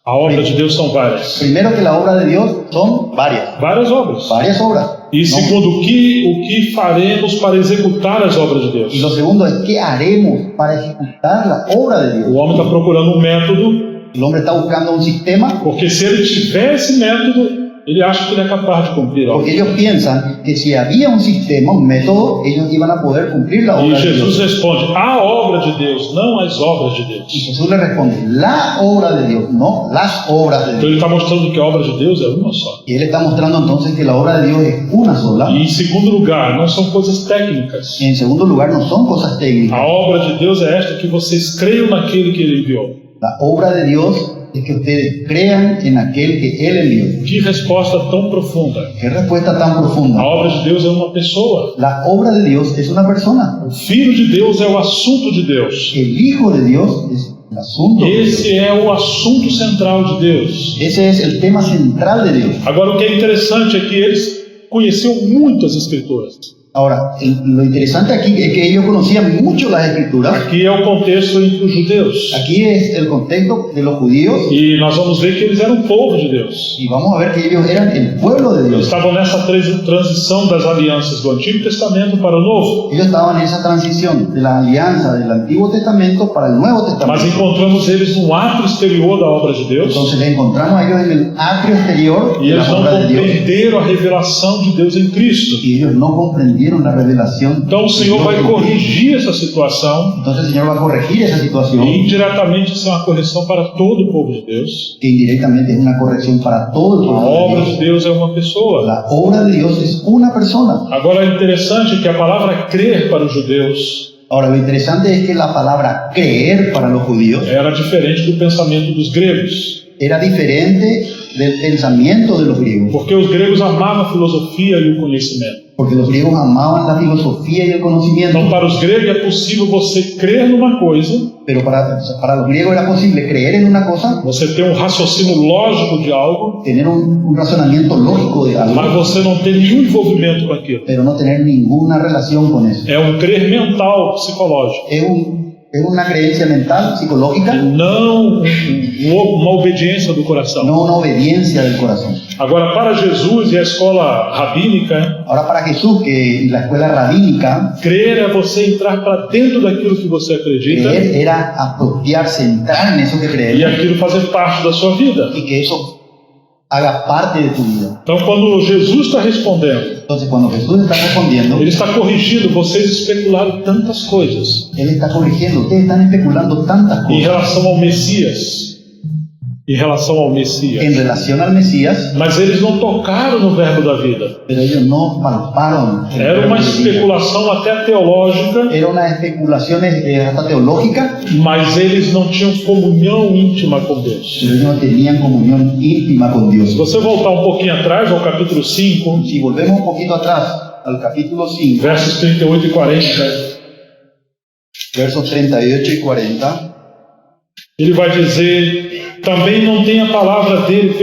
[SPEAKER 1] A obra de Deus são várias.
[SPEAKER 2] Primero, que la obra de Dios son varias.
[SPEAKER 1] Várias obras.
[SPEAKER 2] Varias obras.
[SPEAKER 1] E
[SPEAKER 2] No.
[SPEAKER 1] segundo, o que faremos para executar as obras de Deus?
[SPEAKER 2] Y lo segundo es, ¿qué haremos para ejecutar la obra de
[SPEAKER 1] O
[SPEAKER 2] Dios?
[SPEAKER 1] homem está procurando um método,
[SPEAKER 2] El hombre está buscando un sistema
[SPEAKER 1] porque se ele tiver esse método, ele acha que ele é capaz de cumprir a obra.
[SPEAKER 2] porque ellos piensan que si había un sistema, un método, ellos iban a poder cumplir la
[SPEAKER 1] E
[SPEAKER 2] obra de
[SPEAKER 1] Jesus
[SPEAKER 2] Dios.
[SPEAKER 1] responde: a obra de Deus, não as obras de Deus.
[SPEAKER 2] Y Jesús le responde, la obra de Dios, no las obras de
[SPEAKER 1] Então
[SPEAKER 2] Dios.
[SPEAKER 1] ele está mostrando que a obra de Deus é uma só.
[SPEAKER 2] Y él está mostrando entonces que la obra de Dios es una sola.
[SPEAKER 1] E em segundo lugar, não são coisas técnicas.
[SPEAKER 2] En segundo lugar, no son cosas técnicas.
[SPEAKER 1] A obra de Deus é esta, que vocês creiam naquele que ele enviou.
[SPEAKER 2] La obra de Dios es que ustedes crean en aquel que Él envió.
[SPEAKER 1] Que resposta tão profunda.
[SPEAKER 2] Qué respuesta tan
[SPEAKER 1] A
[SPEAKER 2] profunda.
[SPEAKER 1] obra de Deus é uma pessoa.
[SPEAKER 2] La obra de Dios es una persona.
[SPEAKER 1] O Filho de Deus é o assunto de Deus.
[SPEAKER 2] El Hijo de Dios es el asunto de Dios.
[SPEAKER 1] Esse é o assunto central de Deus.
[SPEAKER 2] Ese es el tema central de Dios.
[SPEAKER 1] Agora, o que é interessante é que eles conheciam muitas escrituras.
[SPEAKER 2] Ahora, lo interesante aquí es que ellos conocían mucho las escrituras.
[SPEAKER 1] Aqui é o contexto entre os judeus.
[SPEAKER 2] Aquí es el contexto de los judíos
[SPEAKER 1] E nós vamos ver que eles eram povo de Deus.
[SPEAKER 2] y vamos a ver que ellos eran el pueblo de
[SPEAKER 1] Eles
[SPEAKER 2] Dios.
[SPEAKER 1] estavam nessa transição das alianças do Antigo Testamento para o Novo.
[SPEAKER 2] Ellos estaban en esa transición de la alianza del Antiguo Testamento para el Nuevo
[SPEAKER 1] Mas
[SPEAKER 2] Testamento.
[SPEAKER 1] encontramos eles no átrio exterior da obra de Deus.
[SPEAKER 2] Entonces le encontramos a ellos en el atrio exterior
[SPEAKER 1] E
[SPEAKER 2] de
[SPEAKER 1] eles
[SPEAKER 2] la
[SPEAKER 1] não
[SPEAKER 2] obra de Dios
[SPEAKER 1] compreenderam a revelação de Deus em Cristo.
[SPEAKER 2] y ellos no comprendieron recibieron la revelación.
[SPEAKER 1] Então o Senhor vai corrigir essa situação,
[SPEAKER 2] Entonces el Señor va a corregir esa
[SPEAKER 1] e
[SPEAKER 2] situación,
[SPEAKER 1] indiretamente isso é uma correção para todo o povo de Deus.
[SPEAKER 2] que indirectamente es una corrección para todo el
[SPEAKER 1] A
[SPEAKER 2] pueblo
[SPEAKER 1] obra
[SPEAKER 2] de
[SPEAKER 1] de
[SPEAKER 2] Dios.
[SPEAKER 1] Deus é uma pessoa.
[SPEAKER 2] La obra de Dios es una persona.
[SPEAKER 1] Agora é interessante que a palavra crer para os judeus
[SPEAKER 2] Ahora, lo interesante es que la palabra creer para los judíos
[SPEAKER 1] era diferente do pensamento dos gregos,
[SPEAKER 2] era diferente del pensamiento de los griegos,
[SPEAKER 1] porque os gregos amavam a filosofia e o conhecimento.
[SPEAKER 2] porque los griegos amaban la filosofía y el
[SPEAKER 1] Então,
[SPEAKER 2] conocimiento,
[SPEAKER 1] para os gregos é possível você crer numa coisa,
[SPEAKER 2] pero para los griegos era posible creer en una cosa,
[SPEAKER 1] você ter um raciocínio lógico de algo,
[SPEAKER 2] tener un razonamiento lógico de
[SPEAKER 1] mas
[SPEAKER 2] algo,
[SPEAKER 1] você não ter nenhum envolvimento com aquilo.
[SPEAKER 2] pero no tener ninguna relación con eso.
[SPEAKER 1] É um crer mental, psicológico,
[SPEAKER 2] Es una creencia mental, psicológica,
[SPEAKER 1] não uma obediência do coração.
[SPEAKER 2] no una obediencia del corazón.
[SPEAKER 1] Agora, para Jesus e a escola rabínica,
[SPEAKER 2] Ahora, para Jesús, que la escuela rabínica,
[SPEAKER 1] crer é você entrar para dentro daquilo que você acredita
[SPEAKER 2] creer era apropiarse, entrar en eso que
[SPEAKER 1] e
[SPEAKER 2] crees
[SPEAKER 1] aquilo fazer parte da sua vida.
[SPEAKER 2] y que eso haga parte de tu vida.
[SPEAKER 1] Então, quando Jesus está respondendo,
[SPEAKER 2] Entonces, cuando Jesús está respondiendo,
[SPEAKER 1] Ele está corrigindo. Vocês especularam tantas coisas
[SPEAKER 2] Él está corrigiendo. Ustedes están especulando tantas
[SPEAKER 1] em
[SPEAKER 2] cosas
[SPEAKER 1] relação ao Messias. Em relação ao Messias.
[SPEAKER 2] en relación al Mesías,
[SPEAKER 1] Mas eles não tocaram no verbo da vida.
[SPEAKER 2] pero ellos no palparon. el
[SPEAKER 1] Era uma
[SPEAKER 2] verbo de vida.
[SPEAKER 1] especulação até teológica,
[SPEAKER 2] Era una especulación hasta teológica,
[SPEAKER 1] mas eles não tinham comunhão íntima com Deus.
[SPEAKER 2] pero ellos no tenían comunión íntima con Dios.
[SPEAKER 1] Se você voltar um pouquinho atrás, ao capítulo 5,
[SPEAKER 2] Si volvemos un poquito atrás al capítulo 5,
[SPEAKER 1] versos 38 e 40,
[SPEAKER 2] versos 38 y 40,
[SPEAKER 1] ele vai dizer: também não tem a palavra dele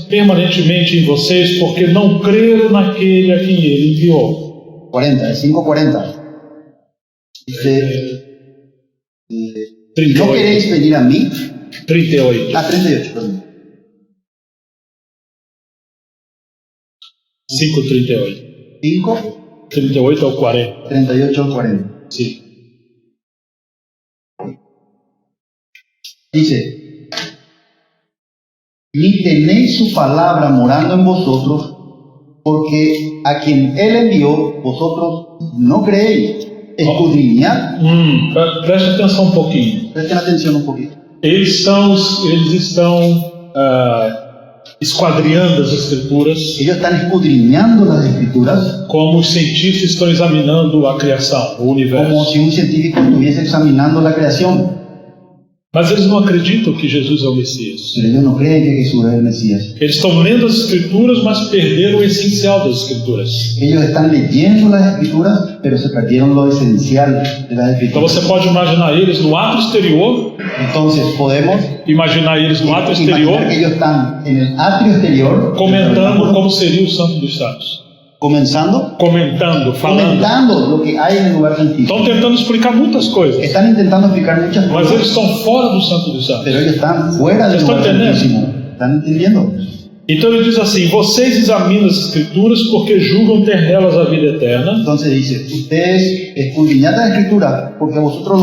[SPEAKER 1] permanentemente em vocês, porque não creram naquele a quem ele enviou.
[SPEAKER 2] 40, 5:40. Dice, ¿no
[SPEAKER 1] 38.
[SPEAKER 2] queréis venir a mí?
[SPEAKER 1] 38.
[SPEAKER 2] 38, perdón.
[SPEAKER 1] 5:38.
[SPEAKER 2] 5,
[SPEAKER 1] 38 ao 40.
[SPEAKER 2] 38 al 40.
[SPEAKER 1] Sim.
[SPEAKER 2] Dice, ni tenéis su palabra morando en vosotros, porque a quien Él envió, vosotros no creéis. Escudriñad.
[SPEAKER 1] Preste atenção um pouquinho.
[SPEAKER 2] Presten atención un poquito.
[SPEAKER 1] Eles estão esquadriando as escrituras,
[SPEAKER 2] Ellos están escudriñando las escrituras
[SPEAKER 1] como os cientistas estão examinando a criação, o
[SPEAKER 2] como
[SPEAKER 1] universo.
[SPEAKER 2] si un científico estuviese examinando la creación.
[SPEAKER 1] Mas eles não acreditam que Jesus é o Messias.
[SPEAKER 2] Pero ellos no creen que Jesús es el Mesías.
[SPEAKER 1] Eles estão lendo as escrituras, mas perderam o essencial das escrituras.
[SPEAKER 2] Ellos están leyendo las escrituras, pero se perdieron lo esencial de las
[SPEAKER 1] Então
[SPEAKER 2] escrituras.
[SPEAKER 1] você pode imaginar eles no ato exterior,
[SPEAKER 2] Entonces podemos
[SPEAKER 1] imaginar eles no ato exterior,
[SPEAKER 2] imaginar que ellos están en el atrio exterior,
[SPEAKER 1] comentando como seria o Santo dos Santos.
[SPEAKER 2] comenzando,
[SPEAKER 1] Falando.
[SPEAKER 2] comentando lo que hay en el lugar santísimo.
[SPEAKER 1] Estão tentando explicar muitas coisas,
[SPEAKER 2] Están intentando explicar muchas
[SPEAKER 1] mas
[SPEAKER 2] cosas,
[SPEAKER 1] eles estão fora do Santo dos Santos.
[SPEAKER 2] pero ellos están fuera del
[SPEAKER 1] ¿Están
[SPEAKER 2] lugar
[SPEAKER 1] entendiendo?
[SPEAKER 2] santísimo. ¿Están entendiendo?
[SPEAKER 1] Então ele diz assim: vocês examinam as escrituras porque julgam ter nelas a vida eterna,
[SPEAKER 2] Entonces dice, ustedes escudriñad las escrituras porque a vosotros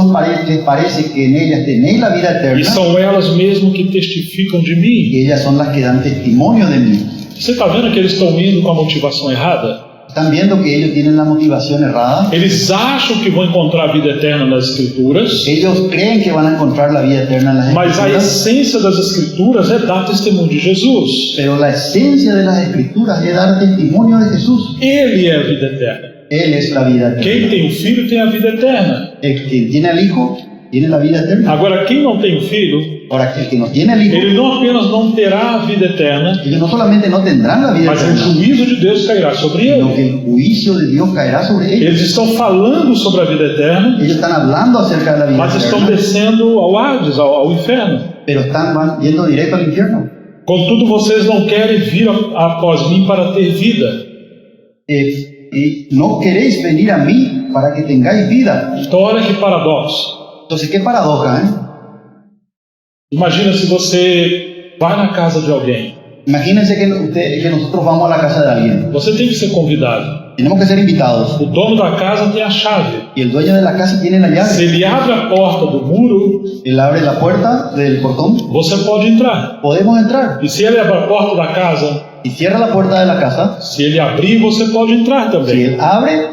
[SPEAKER 2] les parece que en ellas tenéis la vida
[SPEAKER 1] e
[SPEAKER 2] eterna
[SPEAKER 1] são elas mesmo que testificam de mim.
[SPEAKER 2] y ellas son las que dan testimonio de mí.
[SPEAKER 1] Você está vendo que eles estão indo com a motivação errada?
[SPEAKER 2] Están viendo que ellos tienen la motivación errada.
[SPEAKER 1] Eles acham que vão encontrar a vida eterna nas escrituras,
[SPEAKER 2] Ellos creen que van a encontrar la vida eterna en las
[SPEAKER 1] mas a
[SPEAKER 2] escrituras,
[SPEAKER 1] essência das escrituras é dar testemunho de Jesus.
[SPEAKER 2] pero la esencia de las escrituras es dar testimonio de Jesús.
[SPEAKER 1] Ele é a vida eterna.
[SPEAKER 2] Él es la vida eterna.
[SPEAKER 1] Quem tem o filho tem a vida eterna.
[SPEAKER 2] El que tiene al Hijo tiene la vida eterna.
[SPEAKER 1] Agora, quem não tem o filho,
[SPEAKER 2] Ahora, el que no tiene al Hijo,
[SPEAKER 1] ele não apenas não terá a vida eterna,
[SPEAKER 2] ellos no solamente no tendrán la vida
[SPEAKER 1] mas o
[SPEAKER 2] eterna,
[SPEAKER 1] juízo de Deus cairá sobre
[SPEAKER 2] sino que
[SPEAKER 1] ele.
[SPEAKER 2] el juicio de Dios caerá sobre ellos.
[SPEAKER 1] Eles estão falando sobre a vida eterna,
[SPEAKER 2] Ellos están hablando acerca de la vida
[SPEAKER 1] mas estão
[SPEAKER 2] eterna,
[SPEAKER 1] descendo ao Hades, ao inferno.
[SPEAKER 2] pero van yendo directo al infierno.
[SPEAKER 1] Contudo, vocês não querem vir após mim para ter vida.
[SPEAKER 2] Y no queréis venir a mí para que tengáis vida.
[SPEAKER 1] Então, olha que paradoxo.
[SPEAKER 2] Entonces, qué paradoja, ¿eh?
[SPEAKER 1] Imagina se você vai na casa de alguém.
[SPEAKER 2] Imagínense que nosotros vamos a la casa de alguien.
[SPEAKER 1] Você tem que ser convidado.
[SPEAKER 2] Tenemos que ser invitados.
[SPEAKER 1] O dono da casa tem a chave.
[SPEAKER 2] Y el dueño de la casa tiene la
[SPEAKER 1] Se
[SPEAKER 2] llave.
[SPEAKER 1] ele abre a porta do muro,
[SPEAKER 2] Él abre la puerta del portón.
[SPEAKER 1] você pode entrar.
[SPEAKER 2] Podemos entrar.
[SPEAKER 1] E se ele abre a porta da casa,
[SPEAKER 2] Y cierra la puerta de la casa.
[SPEAKER 1] se ele abrir, você pode entrar
[SPEAKER 2] Si
[SPEAKER 1] também.
[SPEAKER 2] él abre,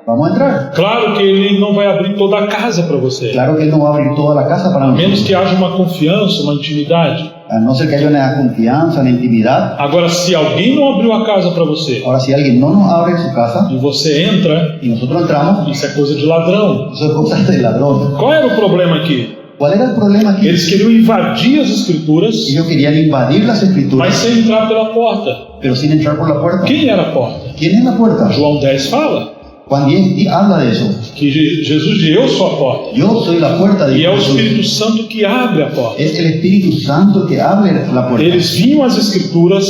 [SPEAKER 2] vamos a entrar.
[SPEAKER 1] Claro que Ele não vai abrir toda a casa para você,
[SPEAKER 2] Claro que Él no va a abrir toda la casa para
[SPEAKER 1] a menos
[SPEAKER 2] nosotros,
[SPEAKER 1] que haja uma confiança, uma intimidade.
[SPEAKER 2] a no ser que haya una confianza, una intimidad.
[SPEAKER 1] Agora, se alguém não abriu a casa para você
[SPEAKER 2] Ahora, si alguien no nos abre su casa
[SPEAKER 1] e você entra,
[SPEAKER 2] y nosotros entramos,
[SPEAKER 1] isso é coisa de ladrão.
[SPEAKER 2] eso es cosa de ladrón.
[SPEAKER 1] Qual era o problema aqui?
[SPEAKER 2] ¿Cuál era el problema aquí?
[SPEAKER 1] Eles queriam invadir as Escrituras,
[SPEAKER 2] Ellos querían invadir las
[SPEAKER 1] mas
[SPEAKER 2] escrituras,
[SPEAKER 1] sem entrar pela porta.
[SPEAKER 2] pero sin entrar por la puerta.
[SPEAKER 1] Quem era a porta?
[SPEAKER 2] ¿Quién es la puerta?
[SPEAKER 1] João 10 fala
[SPEAKER 2] Juan 10 habla de eso.
[SPEAKER 1] que Jesus diz: Eu sou a porta.
[SPEAKER 2] Yo soy la puerta de
[SPEAKER 1] E é o
[SPEAKER 2] Jesús.
[SPEAKER 1] Espírito Santo que abre a porta.
[SPEAKER 2] Es el Espíritu Santo que abre la puerta.
[SPEAKER 1] Eles vinham às Escrituras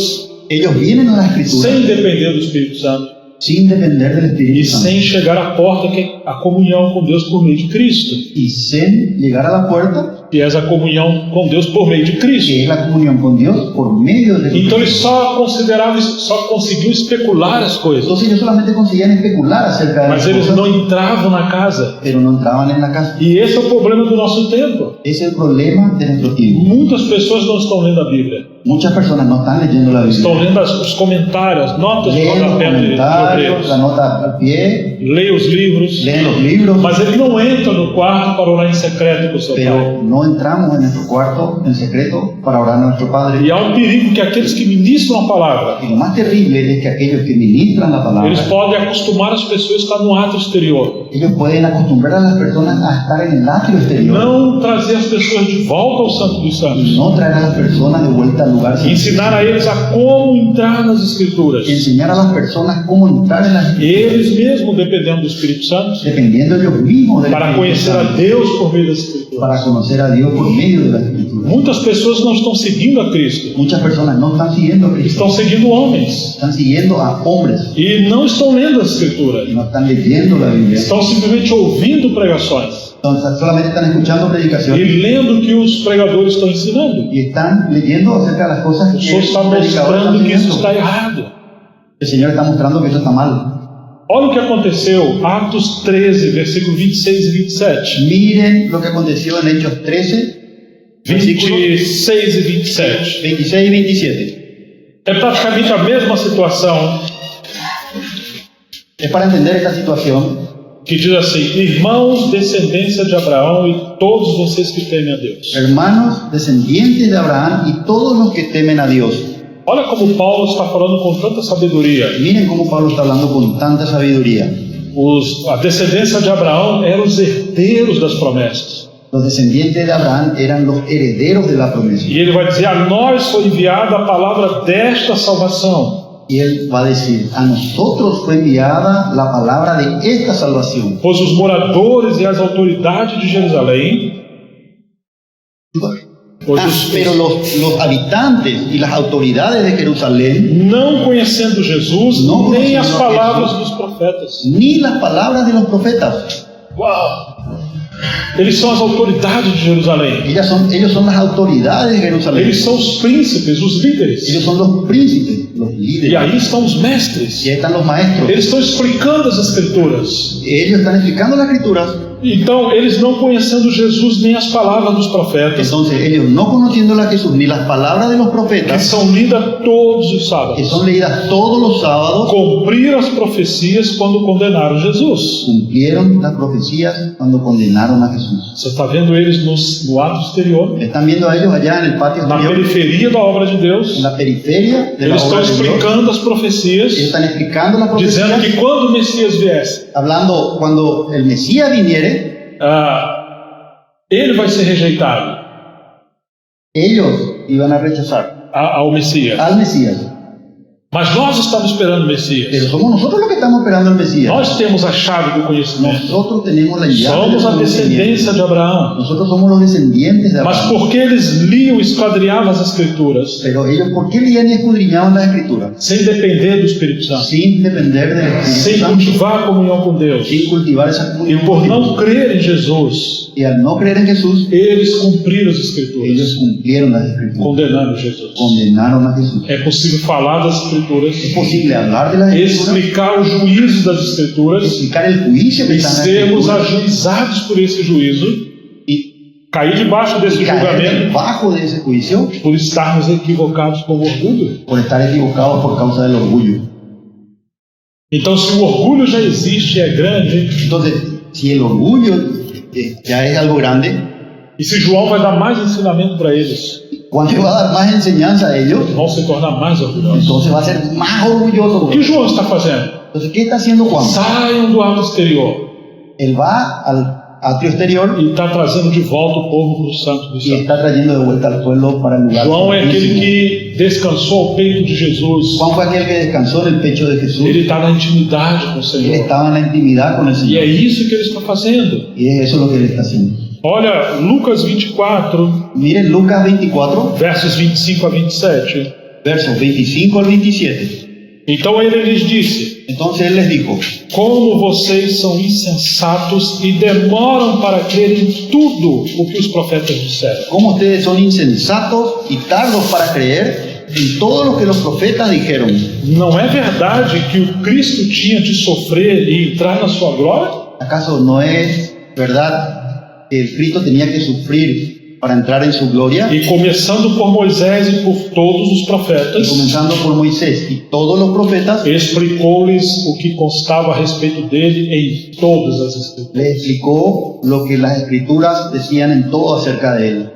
[SPEAKER 2] Ellos vienen a la escritura
[SPEAKER 1] sem depender do Espírito Santo
[SPEAKER 2] sin depender del
[SPEAKER 1] e
[SPEAKER 2] Espíritu Santo
[SPEAKER 1] sem chegar à porta, que é a comunhão com Deus por meio de Cristo,
[SPEAKER 2] y sin llegar a la puerta,
[SPEAKER 1] que é a comunhão com Deus por meio de Cristo.
[SPEAKER 2] que es la comunión con Dios por medio de
[SPEAKER 1] Então eles
[SPEAKER 2] Jesucristo.
[SPEAKER 1] só conseguiam especular as coisas,
[SPEAKER 2] Entonces ellos solamente conseguían especular acerca de
[SPEAKER 1] mas
[SPEAKER 2] las
[SPEAKER 1] eles
[SPEAKER 2] cosas,
[SPEAKER 1] não entravam na casa.
[SPEAKER 2] pero no entraban en la casa.
[SPEAKER 1] E esse é o problema do nosso tempo.
[SPEAKER 2] Ese es el problema de nuestro tiempo.
[SPEAKER 1] Muitas pessoas não estão lendo a Bíblia,
[SPEAKER 2] Muchas personas no están leyendo la
[SPEAKER 1] estão
[SPEAKER 2] Biblia.
[SPEAKER 1] lendo os comentários, as notas de
[SPEAKER 2] Leen los
[SPEAKER 1] rodapé de
[SPEAKER 2] comentarios,
[SPEAKER 1] obreiros,
[SPEAKER 2] la nota al pie,
[SPEAKER 1] leem os livros,
[SPEAKER 2] leen los libros,
[SPEAKER 1] mas ele não entra no quarto para orar em secreto com o seu pai.
[SPEAKER 2] pero no entramos en nuestro cuarto en secreto para orar a nuestro Padre.
[SPEAKER 1] E há um perigo que aqueles que ministram a palavra,
[SPEAKER 2] Y lo más terrible es que aquellos que ministran la palabra,
[SPEAKER 1] eles podem acostumar as pessoas a estar no ato exterior,
[SPEAKER 2] ellos pueden acostumbrar a las personas a estar en el atrio exterior
[SPEAKER 1] não trazer as pessoas de volta ao Santo dos
[SPEAKER 2] y
[SPEAKER 1] Santos,
[SPEAKER 2] no traer a las personas de vuelta al lugar santo.
[SPEAKER 1] ensinar a eles a como entrar nas Escrituras,
[SPEAKER 2] Enseñar a las personas cómo entrar en las escrituras,
[SPEAKER 1] eles mesmos dependendo do Espírito Santo,
[SPEAKER 2] dependiendo ellos mismos del
[SPEAKER 1] para
[SPEAKER 2] Espíritu
[SPEAKER 1] conhecer a
[SPEAKER 2] Santo,
[SPEAKER 1] Deus por meio das Escrituras.
[SPEAKER 2] para conocer a Dios por medio de las escrituras.
[SPEAKER 1] Muitas pessoas não estão seguindo a Cristo,
[SPEAKER 2] Muchas personas no están siguiendo a Cristo,
[SPEAKER 1] estão seguindo homens
[SPEAKER 2] están siguiendo a hombres
[SPEAKER 1] e não estão lendo as Escrituras,
[SPEAKER 2] y no están leyendo la Biblia.
[SPEAKER 1] estão simplesmente ouvindo pregações
[SPEAKER 2] Entonces, solamente están escuchando
[SPEAKER 1] e
[SPEAKER 2] predicaciones
[SPEAKER 1] lendo o que os pregadores estão ensinando.
[SPEAKER 2] y están leyendo acerca de las cosas
[SPEAKER 1] O
[SPEAKER 2] que
[SPEAKER 1] Senhor está
[SPEAKER 2] los predicadores están
[SPEAKER 1] mostrando que isso
[SPEAKER 2] diciendo.
[SPEAKER 1] está errado.
[SPEAKER 2] El Señor está mostrando que eso está mal.
[SPEAKER 1] Olha o que aconteceu, Atos 13, versículo 26 e 27.
[SPEAKER 2] Miren lo que aconteció en Hechos 13, versículos
[SPEAKER 1] 26 e 27.
[SPEAKER 2] 26 y 27.
[SPEAKER 1] É praticamente a mesma situação
[SPEAKER 2] Es para entender esta situación
[SPEAKER 1] que diz assim: irmãos, descendência de Abraão e todos vocês que temem a Deus.
[SPEAKER 2] hermanos, descendientes de Abraham y todos los que temen a Dios.
[SPEAKER 1] Olha como Paulo está falando com tanta sabedoria.
[SPEAKER 2] Miren cómo Pablo está hablando con tanta sabiduría.
[SPEAKER 1] A descendência de Abraão eram os herdeiros das promessas.
[SPEAKER 2] Los descendientes de Abraham eran los herederos de la promesa.
[SPEAKER 1] E ele vai dizer: a nós foi enviada a palavra desta salvação.
[SPEAKER 2] Y él va a decir, a nosotros fue enviada la palabra de esta salvación.
[SPEAKER 1] Pois os moradores e as autoridades de Jerusalém,
[SPEAKER 2] Pero los habitantes y las autoridades de Jerusalén,
[SPEAKER 1] não conhecendo Jesus,
[SPEAKER 2] Não
[SPEAKER 1] nem
[SPEAKER 2] conhecendo
[SPEAKER 1] as
[SPEAKER 2] a
[SPEAKER 1] palavras
[SPEAKER 2] Jesus.
[SPEAKER 1] dos profetas.
[SPEAKER 2] ni las palabras de los profetas.
[SPEAKER 1] Uau! Eles são as autoridades de Jerusalém.
[SPEAKER 2] Ellos son las autoridades de Jerusalén.
[SPEAKER 1] Eles são os príncipes, os líderes.
[SPEAKER 2] Ellos son los príncipes, los
[SPEAKER 1] E
[SPEAKER 2] líderes.
[SPEAKER 1] aí estão os mestres.
[SPEAKER 2] Y ahí están los maestros.
[SPEAKER 1] Eles estão explicando as Escrituras.
[SPEAKER 2] Ellos están explicando las escrituras.
[SPEAKER 1] Então, eles não conhecendo Jesus nem as palavras dos profetas,
[SPEAKER 2] Entonces, ellos no conociendo a Jesús ni las palabras de los
[SPEAKER 1] que
[SPEAKER 2] profetas,
[SPEAKER 1] são lidas todos os
[SPEAKER 2] que
[SPEAKER 1] sábados,
[SPEAKER 2] son leídas todos los sábados,
[SPEAKER 1] cumpriram as profecias quando condenaram Jesus.
[SPEAKER 2] cumplieron las profecías cuando condenaron a Jesús.
[SPEAKER 1] Você está vendo eles no ato exterior,
[SPEAKER 2] Están viendo a ellos allá en el patio
[SPEAKER 1] na
[SPEAKER 2] exterior,
[SPEAKER 1] periferia da obra de Deus.
[SPEAKER 2] en la periferia de la
[SPEAKER 1] Eles estão
[SPEAKER 2] obra de Dios.
[SPEAKER 1] explicando as
[SPEAKER 2] Ellos
[SPEAKER 1] profecias,
[SPEAKER 2] están explicando las
[SPEAKER 1] dizendo
[SPEAKER 2] profecías,
[SPEAKER 1] que quando o Messias viesse,
[SPEAKER 2] hablando cuando el Mesías viniere,
[SPEAKER 1] ele vai ser rejeitado
[SPEAKER 2] ellos iban a rechazar
[SPEAKER 1] ao Messias.
[SPEAKER 2] al Mesías.
[SPEAKER 1] Mas nós estamos esperando o Messias.
[SPEAKER 2] Pero somos nosotros los que estamos esperando al Mesías.
[SPEAKER 1] Nós temos a chave do conhecimento.
[SPEAKER 2] Nosotros tenemos la llave
[SPEAKER 1] Somos a
[SPEAKER 2] del
[SPEAKER 1] descendência
[SPEAKER 2] conocimiento.
[SPEAKER 1] de Abraão.
[SPEAKER 2] Nosotros somos los descendientes de
[SPEAKER 1] Mas
[SPEAKER 2] Abraham.
[SPEAKER 1] porque eles liam e esquadrinhavam as Escrituras,
[SPEAKER 2] Pero ellos, ¿por qué leían y escudriñaban las escrituras?
[SPEAKER 1] sem depender do Espírito Santo,
[SPEAKER 2] Sin depender del Espíritu
[SPEAKER 1] sem
[SPEAKER 2] Santo,
[SPEAKER 1] cultivar a comunhão com Deus,
[SPEAKER 2] sin cultivar esa
[SPEAKER 1] e
[SPEAKER 2] comunión
[SPEAKER 1] por
[SPEAKER 2] con
[SPEAKER 1] não
[SPEAKER 2] Dios.
[SPEAKER 1] crer em Jesus,
[SPEAKER 2] Y al no creer en Jesús,
[SPEAKER 1] eles cumpriram as Escrituras,
[SPEAKER 2] ellos cumplieron las escrituras.
[SPEAKER 1] condenando Jesus.
[SPEAKER 2] Condenaron a Jesús.
[SPEAKER 1] É possível falar das Escrituras,
[SPEAKER 2] Es posible hablar de las escrituras,
[SPEAKER 1] explicar os juízos das Escrituras
[SPEAKER 2] explicar el juicio que
[SPEAKER 1] e
[SPEAKER 2] está en las
[SPEAKER 1] sermos
[SPEAKER 2] escrituras
[SPEAKER 1] ajuizados por esse juízo,
[SPEAKER 2] y
[SPEAKER 1] cair debaixo desse
[SPEAKER 2] caer
[SPEAKER 1] julgamento
[SPEAKER 2] debajo de ese juicio
[SPEAKER 1] por estarmos equivocados com orgulho.
[SPEAKER 2] por estar equivocados por causa del orgullo.
[SPEAKER 1] Então, se o orgulho já existe e é grande,
[SPEAKER 2] Entonces, si el orgullo ya es algo grande,
[SPEAKER 1] e se João vai dar mais ensinamento para eles,
[SPEAKER 2] Juan le va a dar más enseñanza a ellos,
[SPEAKER 1] vão se tornar mais orgulhosos.
[SPEAKER 2] entonces va a ser más orgulloso.
[SPEAKER 1] O que João está fazendo?
[SPEAKER 2] Entonces, ¿qué está haciendo Juan?
[SPEAKER 1] Saiam do ato exterior.
[SPEAKER 2] Él va al atrio exterior
[SPEAKER 1] E está trazendo de volta o povo para o santo dos
[SPEAKER 2] y
[SPEAKER 1] santos.
[SPEAKER 2] está trayendo de vuelta al pueblo para el lugar
[SPEAKER 1] João é aquele
[SPEAKER 2] santísimo.
[SPEAKER 1] que descansou ao peito de Jesus.
[SPEAKER 2] Juan fue aquel que descansó en el pecho de Jesús.
[SPEAKER 1] Ele está na intimidade com o
[SPEAKER 2] Él
[SPEAKER 1] Senhor.
[SPEAKER 2] estaba en la intimidad con el
[SPEAKER 1] E é
[SPEAKER 2] Señor.
[SPEAKER 1] isso que ele está fazendo.
[SPEAKER 2] Y es eso lo que él está haciendo.
[SPEAKER 1] Olha, Lucas 24,
[SPEAKER 2] Miren Lucas 24,
[SPEAKER 1] versos 25 a 27.
[SPEAKER 2] versos 25 al 27.
[SPEAKER 1] Então ele lhes disse:
[SPEAKER 2] Entonces él les dijo:
[SPEAKER 1] como vocês são insensatos e demoram para crer em tudo o que os profetas disseram.
[SPEAKER 2] ¿Cómo ustedes son insensatos y tardos para creer en todo lo que los profetas dijeron?
[SPEAKER 1] Não é verdade que o Cristo tinha de sofrer e entrar na sua glória?
[SPEAKER 2] ¿Acaso no es verdad que el Cristo tenía que sufrir para entrar en su gloria?
[SPEAKER 1] E começando por Moisés e por todos os
[SPEAKER 2] Y
[SPEAKER 1] profetas,
[SPEAKER 2] comenzando por Moisés y todos los profetas,
[SPEAKER 1] explicou-lhes o que constava a respeito dele em todas as Escrituras.
[SPEAKER 2] le explicó lo que las escrituras decían en todo acerca de él.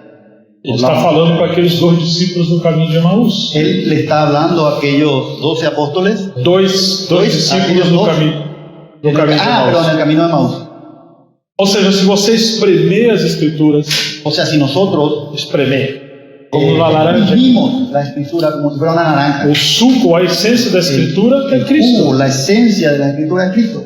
[SPEAKER 1] Ele está falando para aqueles 2 discípulos no caminho de Emaús.
[SPEAKER 2] Él le está hablando a aquellos 12 apóstoles.
[SPEAKER 1] Dois discípulos
[SPEAKER 2] aqueles
[SPEAKER 1] no
[SPEAKER 2] dois.
[SPEAKER 1] caminho de
[SPEAKER 2] Perdón,
[SPEAKER 1] Emaús.
[SPEAKER 2] en el camino de Maús.
[SPEAKER 1] Ou seja, se você espremer as Escrituras,
[SPEAKER 2] O sea, si nosotros
[SPEAKER 1] espremer, como uma laranja,
[SPEAKER 2] vimos la escritura como si fuera una naranja,
[SPEAKER 1] o suco, a essência da Escritura é
[SPEAKER 2] el
[SPEAKER 1] Cristo.
[SPEAKER 2] jugo, la esencia de la escritura es Cristo.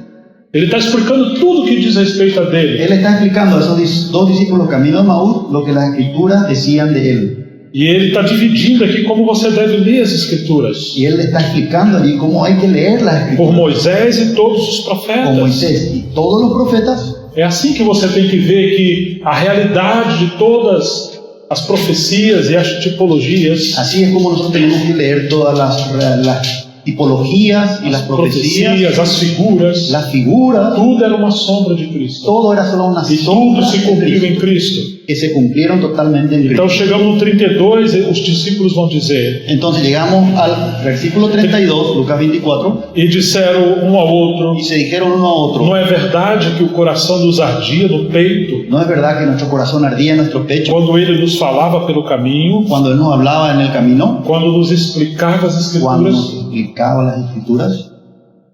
[SPEAKER 1] Ele está explicando tudo o que diz respeito a dele.
[SPEAKER 2] Él está explicando a esos 2 discípulos camino de Maús lo que las escrituras decían de él.
[SPEAKER 1] E ele está dividindo aqui como você deve ler as Escrituras.
[SPEAKER 2] Y él le está explicando allí cómo hay que leer las
[SPEAKER 1] Por
[SPEAKER 2] escrituras.
[SPEAKER 1] Moisés e todos os
[SPEAKER 2] Con
[SPEAKER 1] profetas.
[SPEAKER 2] Moisés y todos los profetas.
[SPEAKER 1] É assim que você tem que ver que a realidade de todas as profecias e as tipologias,
[SPEAKER 2] Así es como nosotros tenemos que leer todas las tipologías y las profecías,
[SPEAKER 1] as figuras,
[SPEAKER 2] las figuras.
[SPEAKER 1] tudo era uma sombra de Cristo.
[SPEAKER 2] Todo era solo una
[SPEAKER 1] E tudo
[SPEAKER 2] sombra
[SPEAKER 1] se
[SPEAKER 2] de
[SPEAKER 1] cumpriu
[SPEAKER 2] Cristo,
[SPEAKER 1] em Cristo.
[SPEAKER 2] que se cumplieron totalmente en
[SPEAKER 1] Então
[SPEAKER 2] Cristo.
[SPEAKER 1] chegamos no 32 e os discípulos vão dizer,
[SPEAKER 2] Entonces llegamos al versículo 32, Lucas 24,
[SPEAKER 1] e disseram um ao outro,
[SPEAKER 2] y se dijeron uno a otro:
[SPEAKER 1] não é verdade que o coração nos ardia no peito
[SPEAKER 2] ¿no es verdad que nuestro corazón ardía en nuestro pecho
[SPEAKER 1] quando ele nos falava pelo caminho,
[SPEAKER 2] cuando Él nos hablaba en el camino,
[SPEAKER 1] quando nos explicava as
[SPEAKER 2] cuando
[SPEAKER 1] Escrituras?
[SPEAKER 2] nos explicaba las escrituras?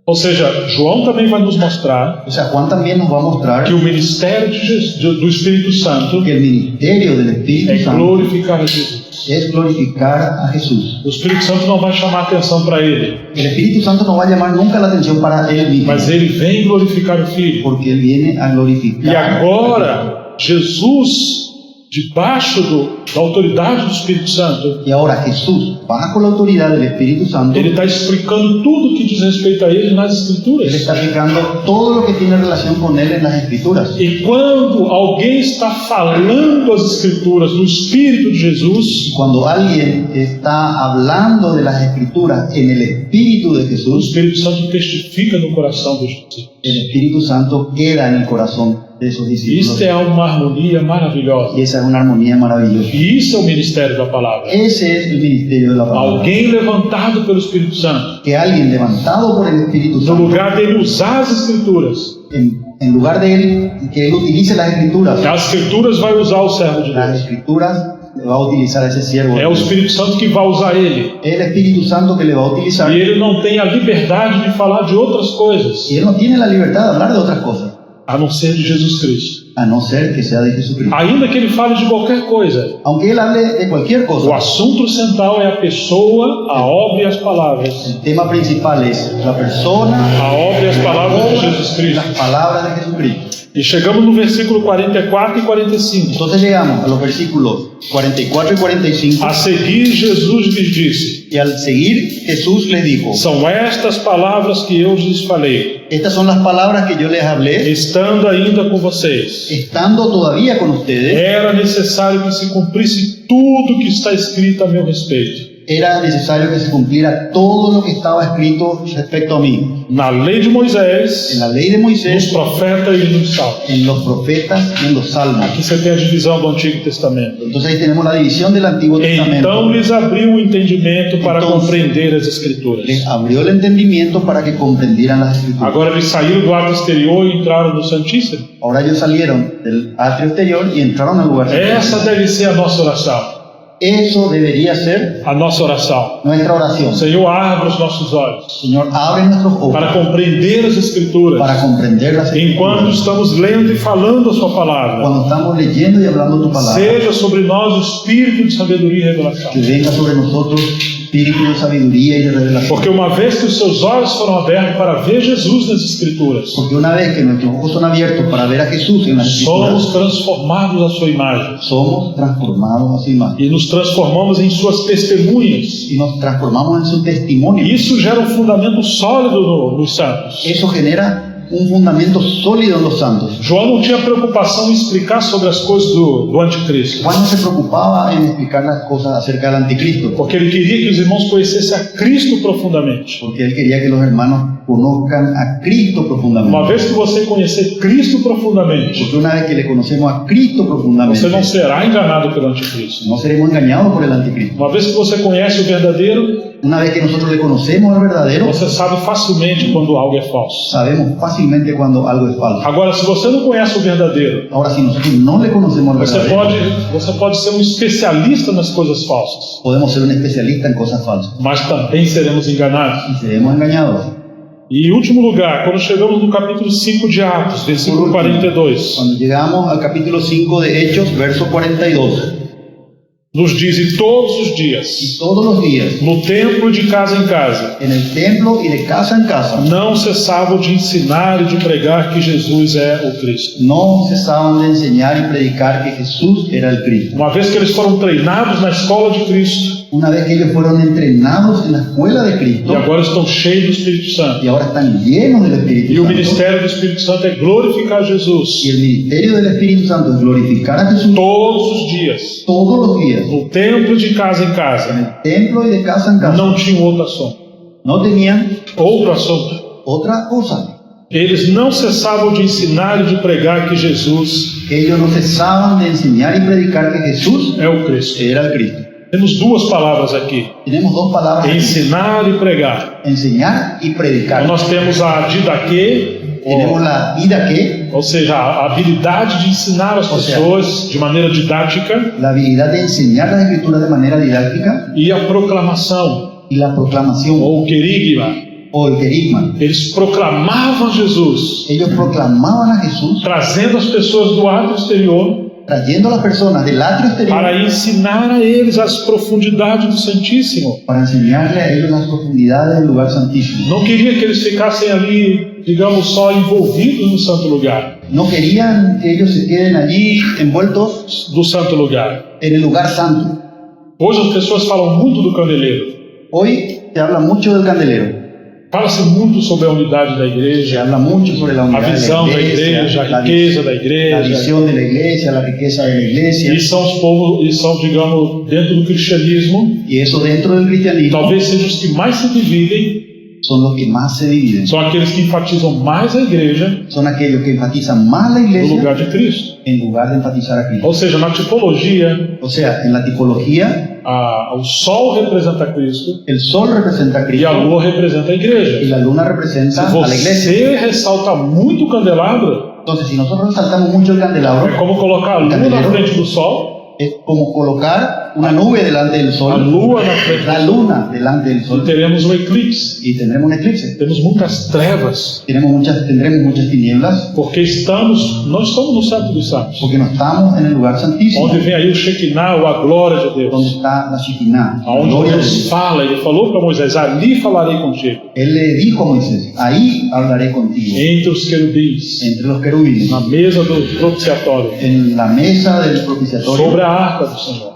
[SPEAKER 1] Ou seja, João também vai nos mostrar
[SPEAKER 2] O sea, Juan también nos va a mostrar
[SPEAKER 1] que o ministério do Espírito Santo
[SPEAKER 2] que el ministerio del Espíritu
[SPEAKER 1] é
[SPEAKER 2] Santo
[SPEAKER 1] glorificar a Jesus.
[SPEAKER 2] es glorificar a Jesús.
[SPEAKER 1] O Espírito Santo não vai chamar atenção para ele,
[SPEAKER 2] El Espíritu Santo no va a llamar nunca la atención para Él mismo,
[SPEAKER 1] mas ele vem glorificar o Filho.
[SPEAKER 2] porque Él viene a
[SPEAKER 1] E
[SPEAKER 2] glorificar.
[SPEAKER 1] agora, Jesus, debaixo da autoridade do Espírito Santo,
[SPEAKER 2] Y ahora Jesús, bajo la autoridad del Espíritu Santo,
[SPEAKER 1] ele está explicando tudo que diz respeito a ele nas
[SPEAKER 2] Él
[SPEAKER 1] Escrituras.
[SPEAKER 2] está aplicando todo lo que tiene relación con Él en las Escrituras.
[SPEAKER 1] E quando alguém está falando as Escrituras no Espírito de Jesus,
[SPEAKER 2] Cuando alguien está hablando de las Escrituras en el Espíritu de
[SPEAKER 1] o
[SPEAKER 2] Jesús,
[SPEAKER 1] Espírito Santo testifica no coração dos discípulos.
[SPEAKER 2] el Espíritu Santo queda en el corazón de esos discípulos.
[SPEAKER 1] Isso é uma harmonia maravilhosa.
[SPEAKER 2] Y esa es una armonía maravillosa.
[SPEAKER 1] E isso é o ministério da palavra.
[SPEAKER 2] Ese es el ministerio de la palabra.
[SPEAKER 1] Alguém levantado pelo Espírito Santo,
[SPEAKER 2] Que alguien levantado por el Espíritu
[SPEAKER 1] no
[SPEAKER 2] Santo,
[SPEAKER 1] lugar dele usar as Escrituras,
[SPEAKER 2] en lugar de él, que él utilice las Escrituras,
[SPEAKER 1] as Escrituras vai usar o servo de
[SPEAKER 2] las
[SPEAKER 1] Deus.
[SPEAKER 2] Escrituras le va a utilizar a ese siervo.
[SPEAKER 1] É o Espírito Santo que vai usar ele.
[SPEAKER 2] Es el Espíritu Santo que le va a utilizar.
[SPEAKER 1] E ele não tem a liberdade de falar de outras coisas,
[SPEAKER 2] Y él no tiene la libertad de hablar de otras cosas,
[SPEAKER 1] a não ser de Jesus Cristo.
[SPEAKER 2] a no ser que sea de Jesucristo.
[SPEAKER 1] Ainda que ele fale de qualquer coisa,
[SPEAKER 2] Aunque él hable de cualquier
[SPEAKER 1] o
[SPEAKER 2] cosa,
[SPEAKER 1] assunto central é a pessoa, a obra e as palavras.
[SPEAKER 2] el tema principal es la persona,
[SPEAKER 1] A obra e as palavras de Jesus
[SPEAKER 2] y
[SPEAKER 1] Cristo.
[SPEAKER 2] las palabras de Jesucristo.
[SPEAKER 1] E chegamos no versículo 44 e 45.
[SPEAKER 2] Entonces llegamos a los versículos 44 y 45.
[SPEAKER 1] A seguir, Jesus lhes disse:
[SPEAKER 2] Y al seguir, Jesús les dijo:
[SPEAKER 1] são estas palavras que eu lhes falei,
[SPEAKER 2] estas son las palabras que yo les hablé,
[SPEAKER 1] estando ainda com vocês.
[SPEAKER 2] estando todavía con ustedes.
[SPEAKER 1] Era necessário que se cumprisse tudo que está escrito a meu respeito.
[SPEAKER 2] era necesario que se cumpliera todo lo que estaba escrito respecto a mí.
[SPEAKER 1] Na lei de
[SPEAKER 2] En
[SPEAKER 1] Moisés,
[SPEAKER 2] la ley de
[SPEAKER 1] nos
[SPEAKER 2] Moisés,
[SPEAKER 1] profetas e nos salmos.
[SPEAKER 2] en los profetas y en los salmos.
[SPEAKER 1] Aqui você tem a divisão do Antigo Testamento.
[SPEAKER 2] Entonces ahí tenemos la división del Antiguo
[SPEAKER 1] Então
[SPEAKER 2] Testamento.
[SPEAKER 1] lhes abriu o entendimento para
[SPEAKER 2] Então,
[SPEAKER 1] compreender as Escrituras.
[SPEAKER 2] Les abrió el entendimiento para que comprendieran las escrituras.
[SPEAKER 1] Agora eles saíram do ato exterior e entraram no Santíssimo.
[SPEAKER 2] Ahora ellos salieron del atrio exterior y entraron al lugar
[SPEAKER 1] Essa
[SPEAKER 2] santísimo.
[SPEAKER 1] deve ser a nossa oração.
[SPEAKER 2] Eso debería ser
[SPEAKER 1] A nossa oração.
[SPEAKER 2] nuestra oración.
[SPEAKER 1] Senhor, abre os nossos olhos
[SPEAKER 2] Señor, abre nuestros ojos
[SPEAKER 1] para compreender as Escrituras
[SPEAKER 2] para comprender las
[SPEAKER 1] enquanto
[SPEAKER 2] escrituras.
[SPEAKER 1] estamos lendo e falando a Sua palavra.
[SPEAKER 2] Cuando estamos leyendo y hablando tu palabra,
[SPEAKER 1] Seja sobre nós o espírito de sabedoria e revelação.
[SPEAKER 2] que venga sobre nosotros espíritu de sabiduría y de revelación.
[SPEAKER 1] Porque uma vez que os seus olhos foram abertos para ver Jesus nas Escrituras,
[SPEAKER 2] Porque una vez que nuestros ojos son abiertos para ver a Jesús en las escrituras,
[SPEAKER 1] somos transformados à Sua imagem
[SPEAKER 2] somos transformados a su imagen
[SPEAKER 1] e nos transformamos em Suas testemunhas.
[SPEAKER 2] y nos transformamos en su testimonio.
[SPEAKER 1] Isso gera um fundamento sólido nos santos.
[SPEAKER 2] Eso genera un fundamento sólido en los santos.
[SPEAKER 1] João não tinha preocupação em explicar sobre as coisas do anticristo,
[SPEAKER 2] Juan no se preocupaba en explicar las cosas acerca del anticristo,
[SPEAKER 1] porque ele queria que os irmãos conhecessem a Cristo profundamente.
[SPEAKER 2] porque él quería que los hermanos conozcan a Cristo
[SPEAKER 1] Uma
[SPEAKER 2] profundamente.
[SPEAKER 1] vez que você conhecer Cristo profundamente,
[SPEAKER 2] Porque una vez que le conocemos a Cristo profundamente,
[SPEAKER 1] você não será enganado pelo anticristo.
[SPEAKER 2] no seremos engañados por el anticristo.
[SPEAKER 1] Uma vez que você conhece o verdadeiro,
[SPEAKER 2] Una vez que nosotros le conocemos al verdadero,
[SPEAKER 1] você sabe facilmente quando algo é falso.
[SPEAKER 2] sabemos fácilmente cuando algo es falso.
[SPEAKER 1] Agora, se você não conhece o verdadeiro,
[SPEAKER 2] Ahora, si nosotros no le conocemos al
[SPEAKER 1] você
[SPEAKER 2] verdadero,
[SPEAKER 1] pode ser um especialista nas coisas falsas,
[SPEAKER 2] podemos ser un especialista en cosas falsas
[SPEAKER 1] mas também seremos enganados.
[SPEAKER 2] y seremos engañados.
[SPEAKER 1] E em último lugar, quando chegamos no capítulo 5 de Atos, versículo 42,
[SPEAKER 2] Cuando llegamos al capítulo 5 de Hechos, verso 42,
[SPEAKER 1] nos diz: e todos os
[SPEAKER 2] y
[SPEAKER 1] dias,
[SPEAKER 2] todos los días,
[SPEAKER 1] no templo e de casa em casa,
[SPEAKER 2] en el templo y de casa en casa,
[SPEAKER 1] não cessavam de ensinar e de pregar que Jesus é o Cristo.
[SPEAKER 2] no cesaban de enseñar y predicar que Jesús era el Cristo.
[SPEAKER 1] Uma vez que eles foram treinados na escola de Cristo
[SPEAKER 2] Una vez que ellos fueron entrenados en la escuela de Cristo
[SPEAKER 1] e agora estão cheios do Espírito Santo,
[SPEAKER 2] y ahora están llenos del Espíritu
[SPEAKER 1] e o
[SPEAKER 2] Santo,
[SPEAKER 1] ministério do Espírito Santo é glorificar
[SPEAKER 2] y
[SPEAKER 1] Jesus
[SPEAKER 2] el ministerio del Espíritu Santo es glorificar a Jesús
[SPEAKER 1] todos os dias,
[SPEAKER 2] todos los días,
[SPEAKER 1] no templo e de casa em
[SPEAKER 2] en
[SPEAKER 1] casa,
[SPEAKER 2] el templo y de casa en casa.
[SPEAKER 1] não tinham outro assunto.
[SPEAKER 2] No tenían
[SPEAKER 1] Outro assunto.
[SPEAKER 2] otra cosa.
[SPEAKER 1] Eles não cessavam de ensinar e de pregar que Jesus
[SPEAKER 2] Ellos no cesaban de enseñar y predicar que Jesús
[SPEAKER 1] é o Cristo.
[SPEAKER 2] era el Cristo.
[SPEAKER 1] Temos duas palavras aqui:
[SPEAKER 2] Tenemos dos palabras aquí:
[SPEAKER 1] ensinar e pregar.
[SPEAKER 2] enseñar y
[SPEAKER 1] Então
[SPEAKER 2] predicar.
[SPEAKER 1] nós temos a didaquê,
[SPEAKER 2] Tenemos la vida que,
[SPEAKER 1] ou seja, a habilidade de ensinar as pessoas de maneira didática,
[SPEAKER 2] la habilidad de enseñar las escrituras de manera didáctica,
[SPEAKER 1] e a proclamação,
[SPEAKER 2] y la proclamación
[SPEAKER 1] ou querigma.
[SPEAKER 2] o el querigma.
[SPEAKER 1] Eles proclamavam Jesus,
[SPEAKER 2] Ellos proclamaban a Jesús,
[SPEAKER 1] trazendo as pessoas do ato exterior
[SPEAKER 2] trayendo a las personas del atrio exterior
[SPEAKER 1] para ensinar a eles as profundidades do Santíssimo.
[SPEAKER 2] para enseñarle a ellos las profundidades del lugar santísimo.
[SPEAKER 1] Não queria que eles ficassem ali, digamos, só envolvidos no santo lugar,
[SPEAKER 2] No querían que ellos se queden allí envueltos
[SPEAKER 1] do santo lugar.
[SPEAKER 2] en el lugar santo.
[SPEAKER 1] Hoje as pessoas falam muito do candelheiro.
[SPEAKER 2] Hoy se habla mucho del candelero.
[SPEAKER 1] Fala-se muito sobre a unidade da
[SPEAKER 2] Se
[SPEAKER 1] igreja,
[SPEAKER 2] habla mucho sobre la
[SPEAKER 1] a
[SPEAKER 2] unidad de
[SPEAKER 1] visão
[SPEAKER 2] la
[SPEAKER 1] da
[SPEAKER 2] iglesia,
[SPEAKER 1] igreja, a
[SPEAKER 2] la
[SPEAKER 1] riqueza da
[SPEAKER 2] la
[SPEAKER 1] igreja.
[SPEAKER 2] visión de la iglesia, la riqueza de la iglesia.
[SPEAKER 1] E são os povos, e são, digamos, dentro do cristianismo,
[SPEAKER 2] Y eso dentro del cristianismo
[SPEAKER 1] talvez sejam os que mais se dividem,
[SPEAKER 2] son los que más se dividen.
[SPEAKER 1] são aqueles que enfatizam mais a igreja
[SPEAKER 2] Son aquellos que enfatizan más la
[SPEAKER 1] no
[SPEAKER 2] iglesia
[SPEAKER 1] lugar de Cristo.
[SPEAKER 2] en lugar de enfatizar a Cristo.
[SPEAKER 1] Ou seja, na tipologia,
[SPEAKER 2] O sea, en la tipología,
[SPEAKER 1] o sol representa a Cristo
[SPEAKER 2] el sol representa a
[SPEAKER 1] e a
[SPEAKER 2] Cristo
[SPEAKER 1] lua representa a
[SPEAKER 2] y
[SPEAKER 1] igreja.
[SPEAKER 2] la luna representa
[SPEAKER 1] Se
[SPEAKER 2] a la iglesia.
[SPEAKER 1] você ressalta muito o candelabro,
[SPEAKER 2] Entonces, si nosotros resaltamos mucho el
[SPEAKER 1] é
[SPEAKER 2] candelabro,
[SPEAKER 1] como colocar a lua na frente do sol,
[SPEAKER 2] es como colocar una nube delante del
[SPEAKER 1] a
[SPEAKER 2] sol,
[SPEAKER 1] lua na frente
[SPEAKER 2] la luna delante del
[SPEAKER 1] e
[SPEAKER 2] sol,
[SPEAKER 1] teremos um eclipse.
[SPEAKER 2] y tendremos un eclipse.
[SPEAKER 1] Temos muitas trevas,
[SPEAKER 2] Tendremos muchas tinieblas,
[SPEAKER 1] porque não estamos no centro dos santos,
[SPEAKER 2] porque no estamos en el lugar santísimo,
[SPEAKER 1] onde vem aí o Shekinah, ou a glória de
[SPEAKER 2] donde
[SPEAKER 1] Deus,
[SPEAKER 2] está la Shekinah, la
[SPEAKER 1] aonde
[SPEAKER 2] gloria de
[SPEAKER 1] Deus
[SPEAKER 2] Dios.
[SPEAKER 1] fala. Ele falou para Moisés: ali falarei contigo,
[SPEAKER 2] Él le dijo a Moisés, ahí hablaré contigo,
[SPEAKER 1] entre os querubins,
[SPEAKER 2] entre los querubines,
[SPEAKER 1] na mesa do propiciatório,
[SPEAKER 2] en la mesa del propiciatorio,
[SPEAKER 1] sobre a arca do Senhor.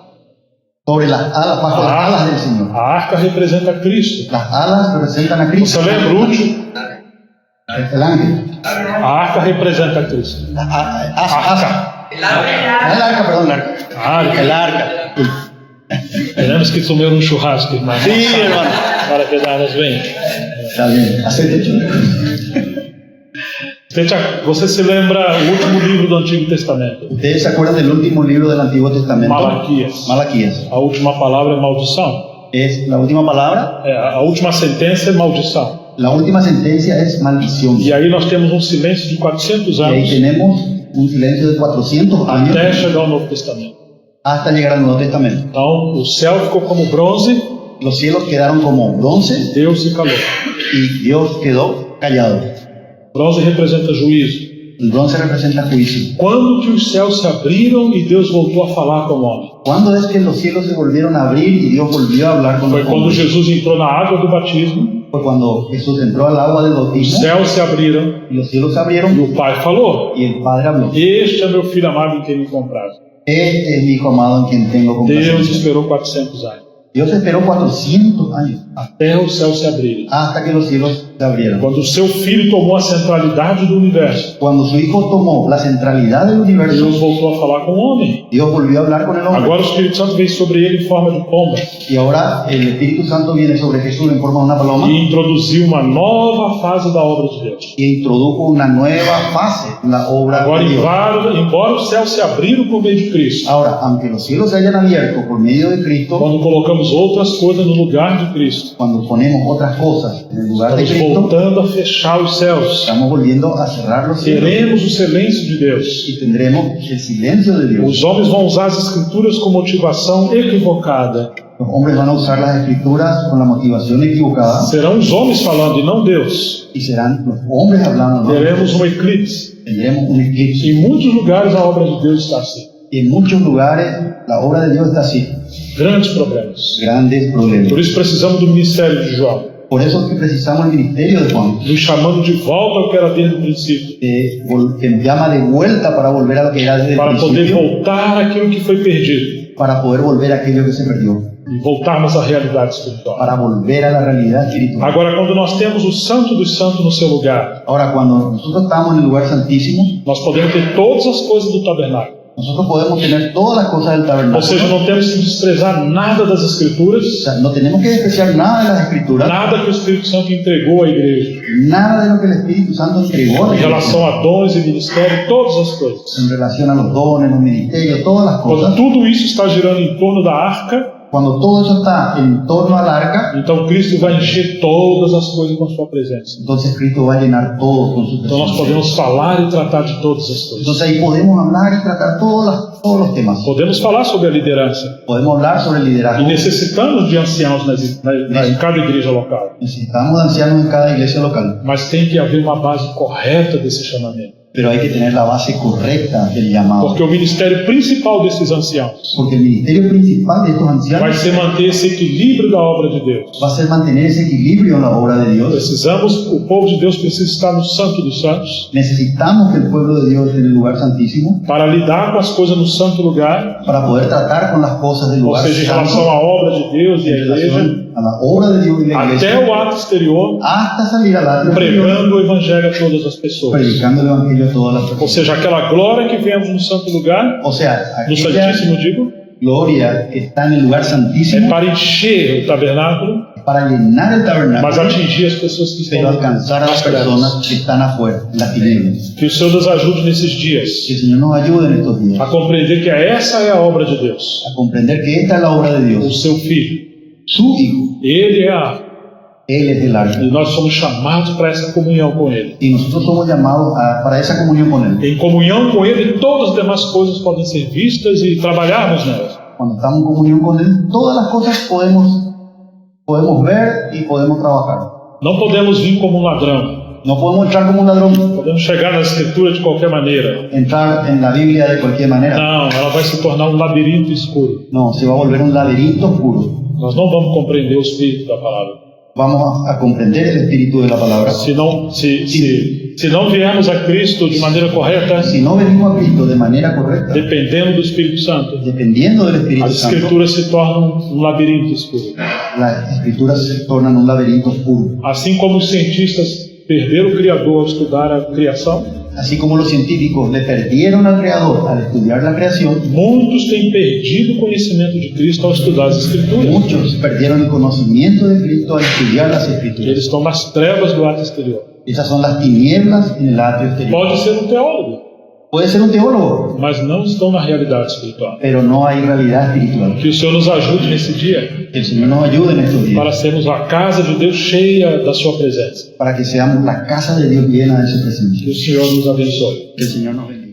[SPEAKER 2] sobre las alas, bajo las alas del Señor.
[SPEAKER 1] A arca representa a Cristo.
[SPEAKER 2] Las alas representan a Cristo.
[SPEAKER 1] Você lembra o último?
[SPEAKER 2] El ángel.
[SPEAKER 1] A arca representa a Cristo.
[SPEAKER 2] Arca. El arca, perdón, el arca.
[SPEAKER 1] A arca.
[SPEAKER 2] El arca.
[SPEAKER 1] É Tenemos que comer un churrasco, hermano.
[SPEAKER 2] Sí, hermano.
[SPEAKER 1] Para quedarnos bem.
[SPEAKER 2] Está bien, aceite.
[SPEAKER 1] Você se lembra o último livro do Antigo Testamento?
[SPEAKER 2] ¿Ustedes se acuerdan del último libro del Antiguo Testamento?
[SPEAKER 1] Malaquias.
[SPEAKER 2] Malaquías.
[SPEAKER 1] A última palavra é maldição.
[SPEAKER 2] Es la última palabra.
[SPEAKER 1] A última sentença é maldição.
[SPEAKER 2] La última sentencia es maldición.
[SPEAKER 1] E aí nós temos um silêncio de 400
[SPEAKER 2] Y ahí
[SPEAKER 1] anos
[SPEAKER 2] tenemos un silencio de 400 años
[SPEAKER 1] até chegar ao Novo Testamento.
[SPEAKER 2] hasta llegar al Nuevo Testamento.
[SPEAKER 1] Então, o céu ficou como bronze,
[SPEAKER 2] Los cielos quedaron como bronce
[SPEAKER 1] Deus se calou.
[SPEAKER 2] y Dios quedó callado.
[SPEAKER 1] Bronze representa juízo.
[SPEAKER 2] El bronce representa juicio.
[SPEAKER 1] Quando que os céus se abriram e Deus voltou a falar com o homem?
[SPEAKER 2] ¿Cuándo es que los cielos se volvieron a abrir y Dios volvió a hablar con
[SPEAKER 1] Foi
[SPEAKER 2] los
[SPEAKER 1] quando
[SPEAKER 2] hombres?
[SPEAKER 1] Jesus entrou na água do batismo,
[SPEAKER 2] Fue cuando Jesús entró al agua del
[SPEAKER 1] os
[SPEAKER 2] bautismo
[SPEAKER 1] céus se abriram
[SPEAKER 2] y los cielos se
[SPEAKER 1] e
[SPEAKER 2] abrieron
[SPEAKER 1] o Pai falou:
[SPEAKER 2] y el Padre habló.
[SPEAKER 1] Este é meu filho amado em quem me compraste.
[SPEAKER 2] Este es mi hijo amado en quien tengo
[SPEAKER 1] Deus
[SPEAKER 2] complacencia.
[SPEAKER 1] esperou 400 anos
[SPEAKER 2] Dios esperó 400 años
[SPEAKER 1] até os céus se abrirem.
[SPEAKER 2] hasta que los cielos se abrieron.
[SPEAKER 1] Quando o seu filho tomou a centralidade do universo,
[SPEAKER 2] Cuando su hijo tomó la centralidad del universo,
[SPEAKER 1] Deus voltou a falar com o homem.
[SPEAKER 2] Dios volvió a hablar con el hombre.
[SPEAKER 1] Agora o Espírito Santo veio sobre ele em forma de pomba
[SPEAKER 2] Y ahora el Espíritu Santo viene sobre Jesús en forma de una paloma
[SPEAKER 1] e introduziu uma nova fase da obra de Deus.
[SPEAKER 2] y introdujo una nueva fase en la obra
[SPEAKER 1] Agora,
[SPEAKER 2] de Dios.
[SPEAKER 1] embora os céus se abriram por meio de Cristo,
[SPEAKER 2] Ahora, aunque los cielos se hayan abierto por medio de Cristo,
[SPEAKER 1] quando colocamos outras coisas no lugar de Cristo,
[SPEAKER 2] cuando ponemos otras cosas en el lugar de
[SPEAKER 1] estamos
[SPEAKER 2] Cristo,
[SPEAKER 1] voltando a fechar os céus.
[SPEAKER 2] estamos volviendo a cerrar los cielos
[SPEAKER 1] Teremos o silêncio de Deus.
[SPEAKER 2] y tendremos el silencio de Dios.
[SPEAKER 1] Os homens vão usar as escrituras com motivação equivocada.
[SPEAKER 2] Los hombres van a usar las escrituras con la motivación equivocada
[SPEAKER 1] Serão os homens falando e não Deus.
[SPEAKER 2] y serán los hombres hablando, ¿no?
[SPEAKER 1] Teremos um eclipse.
[SPEAKER 2] Tendremos un eclipse.
[SPEAKER 1] Em muitos lugares a obra de Deus está assim.
[SPEAKER 2] Y en muchos lugares la obra de Dios está así.
[SPEAKER 1] Grandes problemas.
[SPEAKER 2] Grandes problemas.
[SPEAKER 1] Por isso precisamos do ministério de João,
[SPEAKER 2] Por eso es que precisamos el ministerio de Juan,
[SPEAKER 1] nos chamando de volta ao que era desde o princípio,
[SPEAKER 2] que nos llama de vuelta para volver a lo que era desde el
[SPEAKER 1] para poder
[SPEAKER 2] principio,
[SPEAKER 1] voltar àquilo que foi perdido
[SPEAKER 2] para poder volver a aquello que se perdió,
[SPEAKER 1] e voltarmos à realidade espiritual.
[SPEAKER 2] para volver a la realidad espiritual.
[SPEAKER 1] Agora, quando nós temos o Santo dos Santos no seu lugar,
[SPEAKER 2] Ahora, cuando nosotros estamos en el lugar santísimo,
[SPEAKER 1] nós podemos ter todas as coisas do tabernáculo.
[SPEAKER 2] nosotros podemos tener todas las cosas del
[SPEAKER 1] Ou
[SPEAKER 2] tabernáculo.
[SPEAKER 1] seja, não temos que desprezar nada das Escrituras,
[SPEAKER 2] O sea, no tenemos que despreciar nada de las escrituras,
[SPEAKER 1] nada que o Espírito Santo entregou à igreja,
[SPEAKER 2] nada de lo que el Espíritu Santo entregó a la
[SPEAKER 1] em relação
[SPEAKER 2] iglesia,
[SPEAKER 1] a dons e ministério, todas as coisas.
[SPEAKER 2] en relación a los dones, los ministerios, todas las
[SPEAKER 1] Quando
[SPEAKER 2] cosas.
[SPEAKER 1] tudo isso está girando em torno da arca,
[SPEAKER 2] Cuando todo eso está en torno al arca,
[SPEAKER 1] então Cristo vai encher todas as coisas com a sua presença.
[SPEAKER 2] entonces Cristo va a llenar todo con su
[SPEAKER 1] Então nós
[SPEAKER 2] presencia.
[SPEAKER 1] podemos falar e tratar de todas as coisas.
[SPEAKER 2] Entonces ahí podemos hablar y tratar todos los temas.
[SPEAKER 1] Podemos falar sobre a liderança.
[SPEAKER 2] Podemos hablar sobre el
[SPEAKER 1] E
[SPEAKER 2] liderazgo.
[SPEAKER 1] necessitamos de anciãos em cada igreja local.
[SPEAKER 2] Necesitamos de ancianos en cada iglesia local,
[SPEAKER 1] Mas tem que haver uma base correta desse chamamento.
[SPEAKER 2] pero hay que tener la base correcta del llamado.
[SPEAKER 1] Porque o ministério principal desses anciãos
[SPEAKER 2] Porque el ministerio principal de estos
[SPEAKER 1] vai
[SPEAKER 2] ancianos
[SPEAKER 1] ser manter esse equilíbrio da obra de Deus.
[SPEAKER 2] va a ser mantener ese equilibrio en la obra de Dios.
[SPEAKER 1] O povo de Deus precisa estar no Santo dos Santos
[SPEAKER 2] Necesitamos que el pueblo de Dios en el lugar santísimo
[SPEAKER 1] para lidar com as coisas no santo lugar,
[SPEAKER 2] para poder tratar con las cosas del
[SPEAKER 1] ou
[SPEAKER 2] lugar
[SPEAKER 1] seja, em relação
[SPEAKER 2] santo,
[SPEAKER 1] à obra de Deus e à
[SPEAKER 2] en
[SPEAKER 1] igreja,
[SPEAKER 2] relación a la obra de Dios y la
[SPEAKER 1] até
[SPEAKER 2] iglesia,
[SPEAKER 1] o ato exterior,
[SPEAKER 2] hasta salir al atrio exterior,
[SPEAKER 1] pregando o evangelho a todas as pessoas.
[SPEAKER 2] predicando el evangelio a todas las
[SPEAKER 1] Ou
[SPEAKER 2] personas.
[SPEAKER 1] seja, aquela glória que vemos no santo lugar,
[SPEAKER 2] O sea,
[SPEAKER 1] no
[SPEAKER 2] aquella
[SPEAKER 1] Santíssimo, digo,
[SPEAKER 2] gloria que está en el lugar
[SPEAKER 1] é
[SPEAKER 2] santísimo
[SPEAKER 1] para encher o tabernáculo,
[SPEAKER 2] para llenar el
[SPEAKER 1] mas
[SPEAKER 2] tabernáculo,
[SPEAKER 1] atingir as pessoas que
[SPEAKER 2] pero
[SPEAKER 1] estão
[SPEAKER 2] alcanzar a las
[SPEAKER 1] nas trevas.
[SPEAKER 2] personas que están afuera, en las tinieblas.
[SPEAKER 1] Que o Senhor nos ajude nesses
[SPEAKER 2] Que
[SPEAKER 1] dias
[SPEAKER 2] el Señor nos ayude en estos días
[SPEAKER 1] a compreender que essa é a obra de Deus,
[SPEAKER 2] a comprender que esta es la obra de
[SPEAKER 1] o
[SPEAKER 2] Dios.
[SPEAKER 1] seu Filho.
[SPEAKER 2] Su Hijo,
[SPEAKER 1] Ele é a arca,
[SPEAKER 2] Él es el arca.
[SPEAKER 1] e nós somos chamados para essa comunhão com Ele.
[SPEAKER 2] Y nosotros somos llamados para esa comunión con Él.
[SPEAKER 1] Em comunhão com Ele, todas as demais coisas podem ser vistas e trabalharmos nelas.
[SPEAKER 2] Cuando estamos en comunión con Él, todas las cosas podemos ver y podemos trabajar.
[SPEAKER 1] Não podemos vir como um ladrão,
[SPEAKER 2] No podemos entrar como un ladrón,
[SPEAKER 1] podemos chegar na Escritura de qualquer maneira.
[SPEAKER 2] entrar en la Biblia de cualquier manera.
[SPEAKER 1] Não, ela vai se tornar um labirinto escuro.
[SPEAKER 2] No, se va a volver un laberinto oscuro.
[SPEAKER 1] Nós não vamos compreender o espírito da palavra.
[SPEAKER 2] Vamos a comprender el espíritu de la palabra.
[SPEAKER 1] Se não viermos a Cristo de maneira correta,
[SPEAKER 2] Si no venimos a Cristo de manera correcta,
[SPEAKER 1] dependendo do Espírito Santo,
[SPEAKER 2] dependiendo del Espíritu
[SPEAKER 1] as
[SPEAKER 2] Santo,
[SPEAKER 1] Escrituras se tornam um labirinto escuro.
[SPEAKER 2] las escrituras se tornan un laberinto oscuro.
[SPEAKER 1] Assim como os cientistas perderam o Criador ao estudar a criação,
[SPEAKER 2] así como los científicos le perdieron al Creador al estudiar la creación,
[SPEAKER 1] muitos têm perdido o conhecimento de Cristo ao estudar as Escrituras.
[SPEAKER 2] muchos perdieron el conocimiento de Cristo al estudiar las Escrituras.
[SPEAKER 1] Eles estão nas trevas do ato exterior.
[SPEAKER 2] Esas son las tinieblas en el atrio exterior.
[SPEAKER 1] Pode ser um teólogo,
[SPEAKER 2] Puede ser un teólogo,
[SPEAKER 1] mas não estão na realidade espiritual.
[SPEAKER 2] pero no hay realidad espiritual.
[SPEAKER 1] Que o Senhor nos ajude nesse dia
[SPEAKER 2] Que el Señor nos ayude en estos días
[SPEAKER 1] para sermos a casa de Deus cheia da sua presença.
[SPEAKER 2] para que seamos la casa de Dios llena de su presencia.
[SPEAKER 1] Que o Senhor nos abençoe.
[SPEAKER 2] Que el Señor nos bendiga.